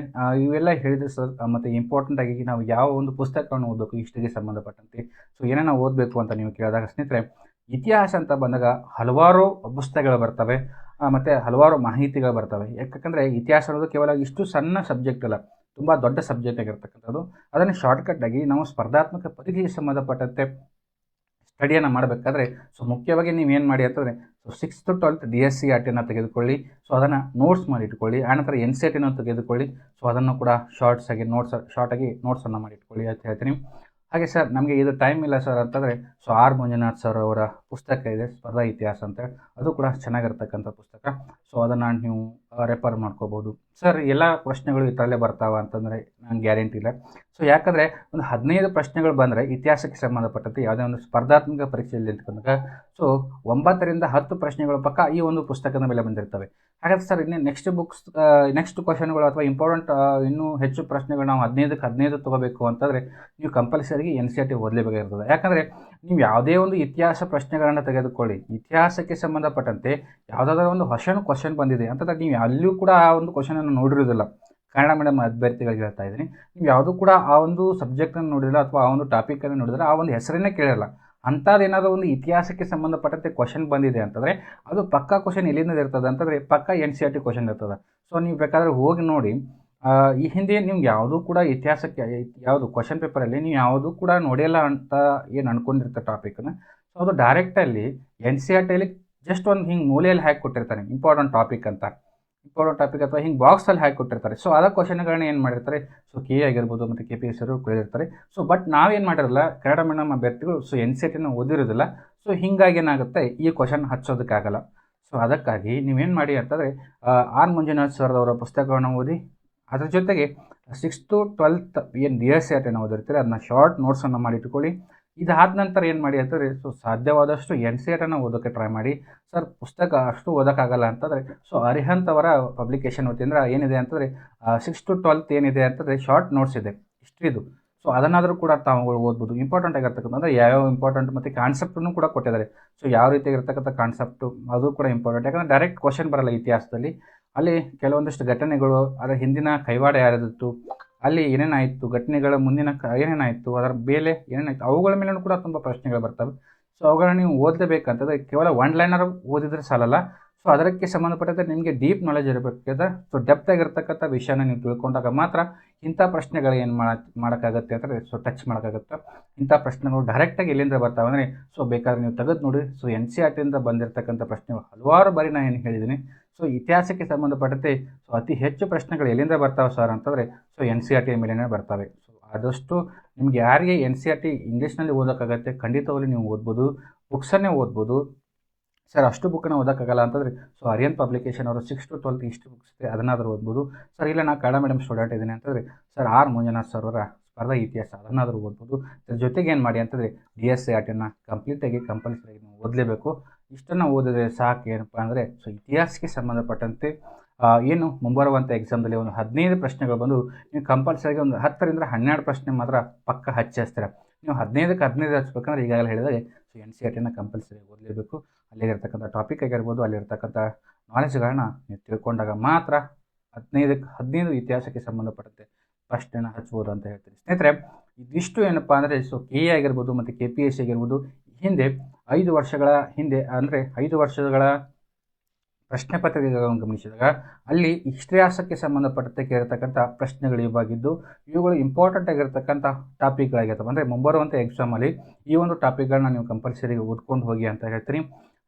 ಇವೆಲ್ಲ ಹೇಳಿದ್ರೆ ಸರ್ ಮತ್ತು ಇಂಪಾರ್ಟೆಂಟ್ ಆಗಿ ನಾವು ಯಾವ ಒಂದು ಪುಸ್ತಕವನ್ನು ಓದಬೇಕು ಹಿಸ್ಟ್ರಿಗೆ ಸಂಬಂಧಪಟ್ಟಂತೆ, ಸೊ ಏನೇನು ಓದಬೇಕು ಅಂತ ನೀವು ಕೇಳಿದಾಗ ಸ್ನೇಹಿತರೆ, ಇತಿಹಾಸ ಅಂತ ಬಂದಾಗ ಹಲವಾರು ಪುಸ್ತಕಗಳು ಬರ್ತವೆ ಮತ್ತು ಹಲವಾರು ಮಾಹಿತಿಗಳು ಬರ್ತವೆ. ಯಾಕಂದರೆ ಇತಿಹಾಸ ಅನ್ನೋದು ಕೇವಲ ಇಷ್ಟು ಸಣ್ಣ ಸಬ್ಜೆಕ್ಟ್ ಅಲ್ಲ, ತುಂಬ ದೊಡ್ಡ ಸಬ್ಜೆಕ್ಟ್ ಆಗಿರ್ತಕ್ಕಂಥದ್ದು. ಅದನ್ನು ಶಾರ್ಟ್ಕಟ್ಟಾಗಿ ನಾವು ಸ್ಪರ್ಧಾತ್ಮಕ ಪರೀಕ್ಷೆಗೆ ಸಂಬಂಧಪಟ್ಟಂತೆ ಸ್ಟಡಿಯನ್ನು ಮಾಡಬೇಕಾದ್ರೆ ಸೊ ಮುಖ್ಯವಾಗಿ ನೀವೇನು ಮಾಡಿ ಅಂತಂದರೆ ಸೊ 6th to 12th DSCRTನ ತೆಗೆದುಕೊಳ್ಳಿ. ಸೊ ಅದನ್ನು ನೋಟ್ಸ್ ಮಾಡಿ ಇಟ್ಕೊಳ್ಳಿ. ಆನಂತರ NCERTನ ತೆಗೆದುಕೊಳ್ಳಿ. ಸೊ ಅದನ್ನು ಕೂಡ ಶಾರ್ಟಾಗಿ ನೋಟ್ಸನ್ನು ಮಾಡಿ ಇಟ್ಕೊಳ್ಳಿ ಅಂತ ಹೇಳ್ತೀನಿ. ಹಾಗೆ ಸರ್ ನಮಗೆ ಇದು ಟೈಮ್ ಇಲ್ಲ ಸರ್ ಅಂತಂದರೆ ಸೊ ಆರ್ ಮಂಜುನಾಥ್ ಸರ್ ಅವರ ಪುಸ್ತಕ ಇದೆ ಸ್ಪರ್ಧಾ ಇತಿಹಾಸ ಅಂತ, ಅದು ಕೂಡ ಚೆನ್ನಾಗಿರ್ತಕ್ಕಂಥ ಪುಸ್ತಕ. ಸೊ ಅದನ್ನು ನೀವು ರೆಫರ್ ಮಾಡ್ಕೋಬೋದು. ಸರ್ ಎಲ್ಲ ಪ್ರಶ್ನೆಗಳು ಇದರಲ್ಲೇ ಬರ್ತಾವೆ ಅಂತಂದರೆ ನಂಗೆ ಗ್ಯಾರಂಟಿ ಇಲ್ಲ. ಸೊ ಯಾಕಂದರೆ ಒಂದು 15 ಪ್ರಶ್ನೆಗಳು ಬಂದರೆ ಇತಿಹಾಸಕ್ಕೆ ಸಂಬಂಧಪಟ್ಟಂತೆ ಯಾವುದೇ ಒಂದು ಸ್ಪರ್ಧಾತ್ಮಕ ಪರೀಕ್ಷೆಯಲ್ಲಿ ನಿಂತ್ಕೊಂಡಾಗ ಸೊ 9 ರಿಂದ 10 ಪ್ರಶ್ನೆಗಳು ಪಕ್ಕ ಈ ಒಂದು ಪುಸ್ತಕದ ಮೇಲೆ ಬಂದಿರ್ತವೆ. ಹಾಗಾದ್ರೆ ಸರ್ ಇನ್ನು ನೆಕ್ಸ್ಟ್ ಕ್ವಶನ್ಗಳು ಅಥವಾ ಇಂಪಾರ್ಟೆಂಟ್ ಇನ್ನೂ ಹೆಚ್ಚು ಪ್ರಶ್ನೆಗಳು ನಾವು 15ಕ್ಕೆ 15 ತೊಗೋಬೇಕು ಅಂತಂದರೆ ನೀವು ಕಂಪಲ್ಸರಿಗೆ NCERT ಓದಲೇಬೇಕಾಗಿರ್ತದೆ. ಯಾಕಂದರೆ ನೀವು ಯಾವುದೇ ಒಂದು ಇತಿಹಾಸ ಪ್ರಶ್ನೆಗಳನ್ನು ತೆಗೆದುಕೊಳ್ಳಿ, ಇತಿಹಾಸಕ್ಕೆ ಸಂಬಂಧಪಟ್ಟಂತೆ ಯಾವುದಾದ್ರೂ ಒಂದು ಹೊಸ ಕ್ವಶನ್ ಬಂದಿದೆ ಅಂತಂದರೆ ನೀವು ಅಲ್ಲಿಯೂ ಕೂಡ ಆ ಒಂದು ಕ್ವಶನನ್ನು ನೋಡಿರೋದಿಲ್ಲ. ಕನ್ನಡ ಮೀಡಿಯಂ ಅಭ್ಯರ್ಥಿಗಳಿಗೆ ಹೇಳ್ತಾ ಇದ್ದೀನಿ, ನೀವು ಯಾವುದೂ ಕೂಡ ಆ ಒಂದು ಸಬ್ಜೆಕ್ಟನ್ನು ನೋಡಿಲ್ಲ ಅಥವಾ ಆ ಒಂದು ಟಾಪಿಕನ್ನು ನೋಡಿದ್ರೆ ಆ ಒಂದು ಹೆಸರನ್ನೇ ಕೇಳಿರಲ್ಲ. ಅಂಥದ್ದೇನಾದರೂ ಒಂದು ಇತಿಹಾಸಕ್ಕೆ ಸಂಬಂಧಪಟ್ಟಂತೆ ಕ್ವಶನ್ ಬಂದಿದೆ ಅಂತಂದರೆ ಅದು ಪಕ್ಕಾ ಕ್ವಶನ್ ಎಲ್ಲಿಂದ ಇರ್ತದೆ ಅಂತಂದರೆ ಪಕ್ಕಾ NCERT ಕ್ವಶನ್ ಇರ್ತದೆ. ಸೊ ನೀವು ಬೇಕಾದರೆ ಹೋಗಿ ನೋಡಿ. ಈ ಹಿಂದೆ ನಿಮ್ಗೆ ಯಾವುದೂ ಕೂಡ ಇತಿಹಾಸಕ್ಕೆ ಯಾವುದು ಕ್ವಶನ್ ಪೇಪರಲ್ಲಿ ನೀವು ಯಾವುದೂ ಕೂಡ ನೋಡಿಲ್ಲ ಅಂತ ಏನು ಅಂದ್ಕೊಂಡಿರ್ತಾರೆ ಟಾಪಿಕನ್ನು, ಸೊ ಅದು ಡೈರೆಕ್ಟಲ್ಲಿ NCERTಯಲ್ಲಿ ಜಸ್ಟ್ ಒಂದು ಹಿಂಗೆ ಮೂಲೆಯಲ್ಲಿ ಹಾಕಿ ಕೊಟ್ಟಿರ್ತಾರೆ ಇಂಪಾರ್ಟೆಂಟ್ ಟಾಪಿಕ್ ಅಥವಾ ಹಿಂಗೆ ಬಾಕ್ಸಲ್ಲಿ ಹಾಕಿ ಕೊಟ್ಟಿರ್ತಾರೆ. ಸೊ ಅದ ಕ್ವಶನ್ಗಳನ್ನ ಏನು ಮಾಡಿರ್ತಾರೆ, ಸೊ KA ಆಗಿರ್ಬೋದು ಮತ್ತು KPSC ಅವರು ಕೇಳಿರ್ತಾರೆ. ಸೊ ಬಟ್ ನಾವೇನು ಮಾಡಿರಲ್ಲ, ಕನ್ನಡ ಮೀಡಿಯಂ ಅಭ್ಯರ್ಥಿಗಳು ಸೊ NCERTನ ಓದಿರೋದಿಲ್ಲ. ಸೊ ಹಿಂಗಾಗಿ ಏನಾಗುತ್ತೆ, ಈ ಕ್ವಶನ್ ಹಚ್ಚೋದಕ್ಕಾಗಲ್ಲ. ಸೊ ಅದಕ್ಕಾಗಿ ನೀವೇನು ಮಾಡಿ ಅಂತಂದರೆ ಆರ್ ಮಂಜುನಾಥ್ ಸರ್ ಅವರ ಪುಸ್ತಕವನ್ನು ಓದಿ, ಅದ್ರ ಜೊತೆಗೆ 6th to 12th ಏನು DSCRTನ ಓದಿರ್ತೀರಿ ಅದನ್ನ ಶಾರ್ಟ್ ನೋಟ್ಸನ್ನು ಮಾಡಿ ಇಟ್ಕೊಳ್ಳಿ. ಇದಾದ ನಂತರ ಏನು ಮಾಡಿ ಅಂತಂದರೆ ಸೊ ಸಾಧ್ಯವಾದಷ್ಟು NCERTನ ಓದೋಕ್ಕೆ ಟ್ರೈ ಮಾಡಿ. ಸರ್ ಪುಸ್ತಕ ಅಷ್ಟು ಓದೋಕ್ಕಾಗಲ್ಲ ಅಂತಂದರೆ ಸೊ ಅರಿಹಂತ್ ಅವರ ಪಬ್ಲಿಕೇಶನ್ ವತಿಯಿಂದ ಏನಿದೆ ಅಂತಂದರೆ 6th to 12th ಏನಿದೆ ಅಂತಂದರೆ ಶಾರ್ಟ್ ನೋಟ್ಸ್ ಇದೆ ಹಿಸ್ಟ್ರಿದು. ಸೊ ಅದನ್ನಾದರೂ ಕೂಡ ತಾವುಗಳು ಓದ್ಬೋದು. ಇಂಪಾರ್ಟೆಂಟ್ ಆಗಿರ್ತಕ್ಕಂಥ ಅಂದರೆ ಯಾವ್ಯಾವ ಇಂಪಾರ್ಟೆಂಟ್ ಮತ್ತು ಕಾನ್ಸೆಪ್ಟನ್ನು ಕೂಡ ಕೊಟ್ಟಿದ್ದಾರೆ. ಸೊ ಯಾವ ರೀತಿಯಾಗಿರ್ತಕ್ಕಂಥ ಕಾನ್ಸೆಪ್ಟು ಅದು ಕೂಡ ಇಂಪಾರ್ಟೆಂಟ್. ಯಾಕಂದರೆ ಡೈರೆಕ್ಟ್ ಕ್ವಶನ್ ಬರಲ್ಲ ಇತಿಹಾಸದಲ್ಲಿ. ಅಲ್ಲಿ ಕೆಲವೊಂದಿಷ್ಟು ಘಟನೆಗಳು, ಅದರ ಹಿಂದಿನ ಕೈವಾಡ ಯಾರಿತ್ತು, ಅಲ್ಲಿ ಏನೇನಾಯಿತು, ಘಟನೆಗಳ ಮುಂದಿನ ಏನೇನಾಯಿತು, ಅದರ ಬೇಲೆ ಏನೇನಾಯಿತು, ಅವುಗಳ ಮೇಲೂ ಕೂಡ ತುಂಬ ಪ್ರಶ್ನೆಗಳು ಬರ್ತವೆ. ಸೊ ಅವುಗಳನ್ನ ನೀವು ಓದಲೇಬೇಕಂತಂದರೆ ಕೇವಲ 1 ಲೈನರ್ ಓದಿದ್ರೆ ಸಾಲಲ್ಲ. ಸೊ ಅದಕ್ಕೆ ಸಂಬಂಧಪಟ್ಟಂತೆ ನಿಮಗೆ ಡೀಪ್ ನಾಲೆಜ್ ಇರಬೇಕಾದ್ರೆ ಸೊ ಡೆಪ್ತ್ ಆಗಿರ್ತಕ್ಕಂಥ ವಿಷಯನ ನೀವು ತಿಳ್ಕೊಂಡಾಗ ಮಾತ್ರ ಇಂಥ ಪ್ರಶ್ನೆಗಳು ಏನು ಮಾಡೋಕ್ಕಾಗತ್ತೆ ಅಂತಂದರೆ ಸೊ ಟಚ್ ಮಾಡೋಕ್ಕಾಗುತ್ತೆ. ಇಂಥ ಪ್ರಶ್ನೆಗಳು ಡೈರೆಕ್ಟಾಗಿ ಎಲ್ಲಿಂದ ಬರ್ತಾವೆ ಅಂದರೆ ಸೊ ಬೇಕಾದ್ರೆ ನೀವು ತೆಗೆದು ನೋಡಿ. ಸೊ NCERTಯಿಂದ ಬಂದಿರತಕ್ಕಂಥ ಪ್ರಶ್ನೆಗಳು ಹಲವಾರು ಬಾರಿ ನಾನು ಏನು ಹೇಳಿದ್ದೀನಿ. ಸೊ ಇತಿಹಾಸಕ್ಕೆ ಸಂಬಂಧಪಟ್ಟಂತೆ ಸೊ ಅತಿ ಹೆಚ್ಚು ಪ್ರಶ್ನೆಗಳು ಎಲ್ಲಿಂದ ಬರ್ತಾವೆ ಸರ್ ಅಂತಂದರೆ ಸೊ NCERT ಮೇಲೇ ಬರ್ತವೆ. ಸೊ ಆದಷ್ಟು ನಿಮ್ಗೆ ಯಾರಿಗೆ NCERT ಇಂಗ್ಲೀಷ್ನಲ್ಲಿ ಓದೋಕ್ಕಾಗತ್ತೆ ಖಂಡಿತವಾಗ್ಲೂ ನೀವು ಓದ್ಬೋದು, ಬುಕ್ಸನ್ನೇ ಓದ್ಬೋದು. ಸರ್ ಅಷ್ಟು ಬುಕ್ಕನ್ನು ಓದೋಕ್ಕಾಗಲ್ಲ ಅಂತಂದರೆ ಸೊ ಅರಿಯನ್ ಪಬ್ಲಿಕೇಶನ್ ಅವರು 6th to 12th ಇಷ್ಟು ಬುಕ್ಸ್ ಇದೆ ಅದನ್ನಾದರೂ ಓದ್ಬೋದು. ಸರ್ ಇಲ್ಲ ನಾನು ಕನ್ನಡ ಮೀಡಿಯಂ ಸ್ಟೂಡೆಂಟ್ ಇದ್ದೀನಿ ಅಂತಂದರೆ ಸರ್ ಆರ್ ಮಂಜುನಾಥ್ ಸರ್ ಅವರ ಸ್ಪರ್ಧಾ ಇತಿಹಾಸ ಅದನ್ನಾದರೂ ಓದ್ಬೋದು. ಅದ್ರ ಜೊತೆಗೆ ಏನು ಮಾಡಿ ಅಂತಂದರೆ DSCRTನ ಕಂಪ್ಲೀಟಾಗಿ ಕಂಪಲ್ಸರಿ ನೀವು ಓದಲೇಬೇಕು. ಇಷ್ಟನ್ನು ಓದಿದ್ರೆ ಸಾಕು. ಏನಪ್ಪ ಅಂದರೆ ಸೊ ಇತಿಹಾಸಕ್ಕೆ ಸಂಬಂಧಪಟ್ಟಂತೆ ಏನು ಮುಂಬರುವಂಥ ಎಕ್ಸಾಮ್ದಲ್ಲಿ ಒಂದು 15 ಪ್ರಶ್ನೆಗಳು ಬಂದು ನೀವು ಕಂಪಲ್ಸರಿಗೆ ಒಂದು 10 ರಿಂದ 12 ಪ್ರಶ್ನೆ ಮಾತ್ರ ಪಕ್ಕ ಹಚ್ಚಿಸ್ತೀರ. ನೀವು 15ಕ್ಕೆ 15 ಹಚ್ಬೇಕಂದ್ರೆ ಈಗಾಗಲೇ ಹೇಳಿದಾಗೆ ಸೊ NCERTನ ಕಂಪಲ್ಸರಿ ಓದಲೇಬೇಕು. ಅಲ್ಲಿರ್ತಕ್ಕಂಥ ಟಾಪಿಕ್ ಆಗಿರ್ಬೋದು, ಅಲ್ಲಿರ್ತಕ್ಕಂಥ ನಾಲೆಜ್ಗಳನ್ನ ನೀವು ತಿಳ್ಕೊಂಡಾಗ ಮಾತ್ರ 15ಕ್ಕೆ 15 ಇತಿಹಾಸಕ್ಕೆ ಸಂಬಂಧಪಟ್ಟಂತೆ ಪ್ರಶ್ನೆನ ಹಚ್ಬೋದು ಅಂತ ಹೇಳ್ತೀನಿ. ಸ್ನೇಹಿತರೆ ಇದಿಷ್ಟು ಏನಪ್ಪ ಅಂದರೆ ಸೊ KA ಆಗಿರ್ಬೋದು ಮತ್ತು KPSC ಆಗಿರ್ಬೋದು ಹಿಂದೆ 5 ವರ್ಷಗಳ ಹಿಂದೆ ಅಂದರೆ 5 ವರ್ಷಗಳ ಪ್ರಶ್ನೆ ಪತ್ರಿಕೆಗಳನ್ನು ಗಮನಿಸಿದಾಗ ಅಲ್ಲಿ ಇತಿಹಾಸಕ್ಕೆ ಸಂಬಂಧಪಟ್ಟಂತೆ ಕೇಳಿರ್ತಕ್ಕಂಥ ಪ್ರಶ್ನೆಗಳು ಇವಾಗಿದ್ದು ಇವುಗಳು ಇಂಪಾರ್ಟೆಂಟ್ ಆಗಿರ್ತಕ್ಕಂಥ ಟಾಪಿಕ್ಗಳಾಗಿರ್ತವೆ. ಅಂದರೆ ಮುಂಬರುವಂಥ ಎಕ್ಸಾಮಲ್ಲಿ ಈ ಒಂದು ಟಾಪಿಕ್ಗಳನ್ನ ನೀವು ಕಂಪಲ್ಸರಿ ಓದ್ಕೊಂಡು ಹೋಗಿ ಅಂತ ಹೇಳ್ತೀನಿ.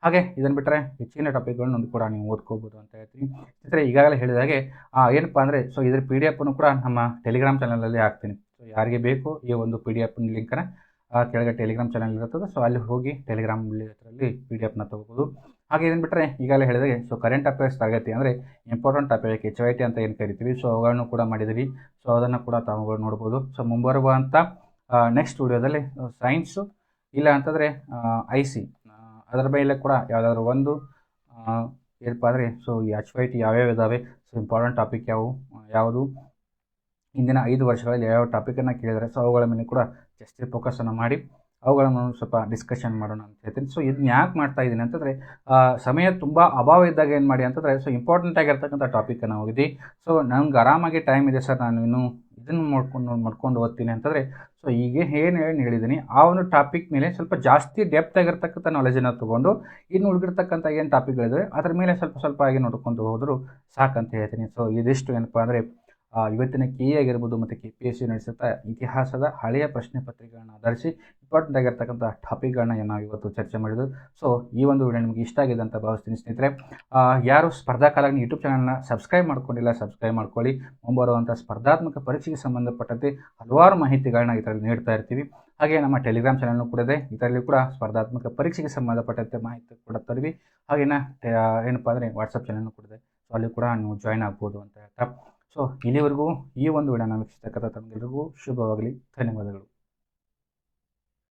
ಹಾಗೆ ಇದನ್ನು ಬಿಟ್ಟರೆ ಹೆಚ್ಚಿನ ಟಾಪಿಕ್ಗಳನ್ನೊಂದು ಕೂಡ ನೀವು ಓದ್ಕೋಬೋದು ಅಂತ ಹೇಳ್ತೀನಿ. ಸ್ನೇಹಿತರೆ ಈಗಾಗಲೇ ಹೇಳಿದಾಗೆ ಏನಪ್ಪ ಅಂದರೆ ಸೊ ಇದರ PDF ಕೂಡ ನಮ್ಮ ಟೆಲಿಗ್ರಾಮ್ ಚಾನಲಲ್ಲಿ ಹಾಕ್ತೀನಿ. ಸೊ ಯಾರಿಗೆ ಬೇಕು ಈ ಒಂದು PDF ಲಿಂಕನ್ನು ಕೆಳಗೆ ಟೆಲಿಗ್ರಾಮ್ ಚಾನಲ್ ಇರ್ತದೆ. ಸೊ ಅಲ್ಲಿ ಹೋಗಿ ಟೆಲಿಗ್ರಾಮ್ ಇದರಲ್ಲಿ PDF ತೊಗೋಬೋದು. ಹಾಗೆ ಇದನ್ನು ಬಿಟ್ಟರೆ ಈಗಾಗಲೇ ಹೇಳಿದಾಗೆ ಸೊ ಕರೆಂಟ್ ಅಫೇರ್ಸ್ ತರಗತಿ ಅಂದರೆ ಇಂಪಾರ್ಟೆಂಟ್ ಟಾಪಿಕ್ HYT ಅಂತ ಏನು ಕರಿತೀವಿ. ಸೊ ಅವುಗಳನ್ನು ಕೂಡ ಮಾಡಿದ್ದೀವಿ. ಸೊ ಅದನ್ನು ಕೂಡ ತಾವುಗಳು ನೋಡ್ಬೋದು. ಸೊ ಮುಂಬರುವಂಥ ನೆಕ್ಸ್ಟ್ ವಿಡಿಯೋದಲ್ಲಿ ಸೈನ್ಸು ಇಲ್ಲ ಅಂತಂದರೆ IC ಅದರ ಮೇಲೆ ಕೂಡ ಯಾವುದಾದ್ರೂ ಒಂದು ಏನಪ್ಪ ಅಂದರೆ ಸೊ ಈ HYT ಯಾವ್ಯಾವ ಇದ್ದಾವೆ, ಸೊ ಇಂಪಾರ್ಟೆಂಟ್ ಟಾಪಿಕ್ ಯಾವುದು ಇಂದಿನ 5 ವರ್ಷಗಳಲ್ಲಿ ಯಾವ ಟಾಪಿಕನ್ನು ಕೇಳಿದರೆ ಸೊ ಅವುಗಳ ಮೇಲೆ ಕೂಡ ಜಾಸ್ತಿ ಫೋಕಸನ್ನು ಮಾಡಿ ಅವುಗಳನ್ನು ಸ್ವಲ್ಪ ಡಿಸ್ಕಷನ್ ಮಾಡೋಣ ಅಂತ ಹೇಳ್ತೀನಿ. ಸೊ ಇದನ್ನ ಯಾಕೆ ಮಾಡ್ತಾ ಇದ್ದೀನಿ ಅಂತಂದರೆ ಸಮಯ ತುಂಬ ಅಭಾವ ಇದ್ದಾಗ ಏನು ಮಾಡಿ ಅಂತಂದರೆ ಸೊ ಇಂಪಾರ್ಟೆಂಟ್ ಆಗಿರ್ತಕ್ಕಂಥ ಟಾಪಿಕನ್ನು ಹೋಗಿದ್ದು. ಸೊ ನಂಗೆ ಆರಾಮಾಗಿ ಟೈಮ್ ಇದೆ ಸರ್, ನಾನು ಇನ್ನೂ ಇದನ್ನು ಮಾಡ್ಕೊಂಡು ಓದ್ತೀನಿ ಅಂತಂದರೆ ಸೊ ಈಗ ಏನು ಹೇಳಿದ್ದೀನಿ ಆ ಒಂದು ಟಾಪಿಕ್ ಮೇಲೆ ಸ್ವಲ್ಪ ಜಾಸ್ತಿ ಡೆಪ್ತ್ ಆಗಿರ್ತಕ್ಕಂಥ ನಾಲೆಜನ್ನು ತೊಗೊಂಡು ಇನ್ನು ಉಳಿದಿರ್ತಕ್ಕಂಥ ಏನು ಟಾಪಿಕ್ಗಳಿದೆ ಅದರ ಮೇಲೆ ಸ್ವಲ್ಪ ಆಗಿ ನೋಡ್ಕೊಂಡು ಹೋದರೂ ಸಾಕಂತ ಹೇಳ್ತೀನಿ. ಸೊ ಇದಿಷ್ಟು ಏನಪ್ಪ ಅಂದರೆ ಇವತ್ತಿನ ಕೆ ಆಗಿರ್ಬೋದು ಮತ್ತು KPSC ನಡೆಸುತ್ತ ಇತಿಹಾಸದ ಹಳೆಯ ಪ್ರಶ್ನೆ ಪತ್ರಿಕೆಗಳನ್ನ ಆಧರಿಸಿ ಇಂಪಾರ್ಟೆಂಟ್ ಆಗಿರ್ತಕ್ಕಂಥ ಟಾಪಿಕ್ಗಳನ್ನ ನಾವು ಇವತ್ತು ಚರ್ಚೆ ಮಾಡಿದ್ವಿ. ಸೊ ಈ ಒಂದು ವಿಡಿಯೋ ನಿಮಗೆ ಇಷ್ಟ ಆಗಿದೆ ಅಂತ ಭಾವಿಸ್ತೀನಿ ಸ್ನೇಹಿತರೆ. ಯಾರು ಸ್ಪರ್ಧಾ ಕಾಲಗ್ನಿ ಯೂಟ್ಯೂಬ್ ಚಾನಲ್ನ ಸಬ್ಸ್ಕ್ರೈಬ್ ಮಾಡ್ಕೊಂಡಿಲ್ಲ ಸಬ್ಸ್ಕ್ರೈಬ್ ಮಾಡ್ಕೊಳ್ಳಿ. ಮುಂಬರುವಂಥ ಸ್ಪರ್ಧಾತ್ಮಕ ಪರೀಕ್ಷೆಗೆ ಸಂಬಂಧಪಟ್ಟಂತೆ ಹಲವಾರು ಮಾಹಿತಿಗಳನ್ನ ಇದರಲ್ಲಿ ನೀಡ್ತಾ ಇರ್ತೀವಿ. ಹಾಗೆ ನಮ್ಮ ಟೆಲಿಗ್ರಾಮ್ ಚಾನಲ್ನು ಕೂಡ ಇದೆ. ಇದರಲ್ಲಿ ಕೂಡ ಸ್ಪರ್ಧಾತ್ಮಕ ಪರೀಕ್ಷೆಗೆ ಸಂಬಂಧಪಟ್ಟಂತೆ ಮಾಹಿತಿ ಕೊಡುತ್ತೀವಿ. ಹಾಗೆಯೇ ಏನಪ್ಪ ಅಂದರೆ ವಾಟ್ಸಪ್ ಚಾನಲ್ನು ಕೂಡ ಇದೆ. ಸೊ ಅಲ್ಲಿ ಕೂಡ ನೀವು ಜಾಯ್ನ್ ಆಗ್ಬೋದು ಅಂತ ಹೇಳ್ತಾ, ಸೊ ಇಲ್ಲಿವರೆಗೂ ಈ ಒಂದು ವಿಡಿಯೋನ ವೀಕ್ಷಿಸ್ತಕ್ಕಂಥ ತಮಗೆಲ್ಲರಿಗೂ ಶುಭವಾಗಲಿ. ಧನ್ಯವಾದಗಳು.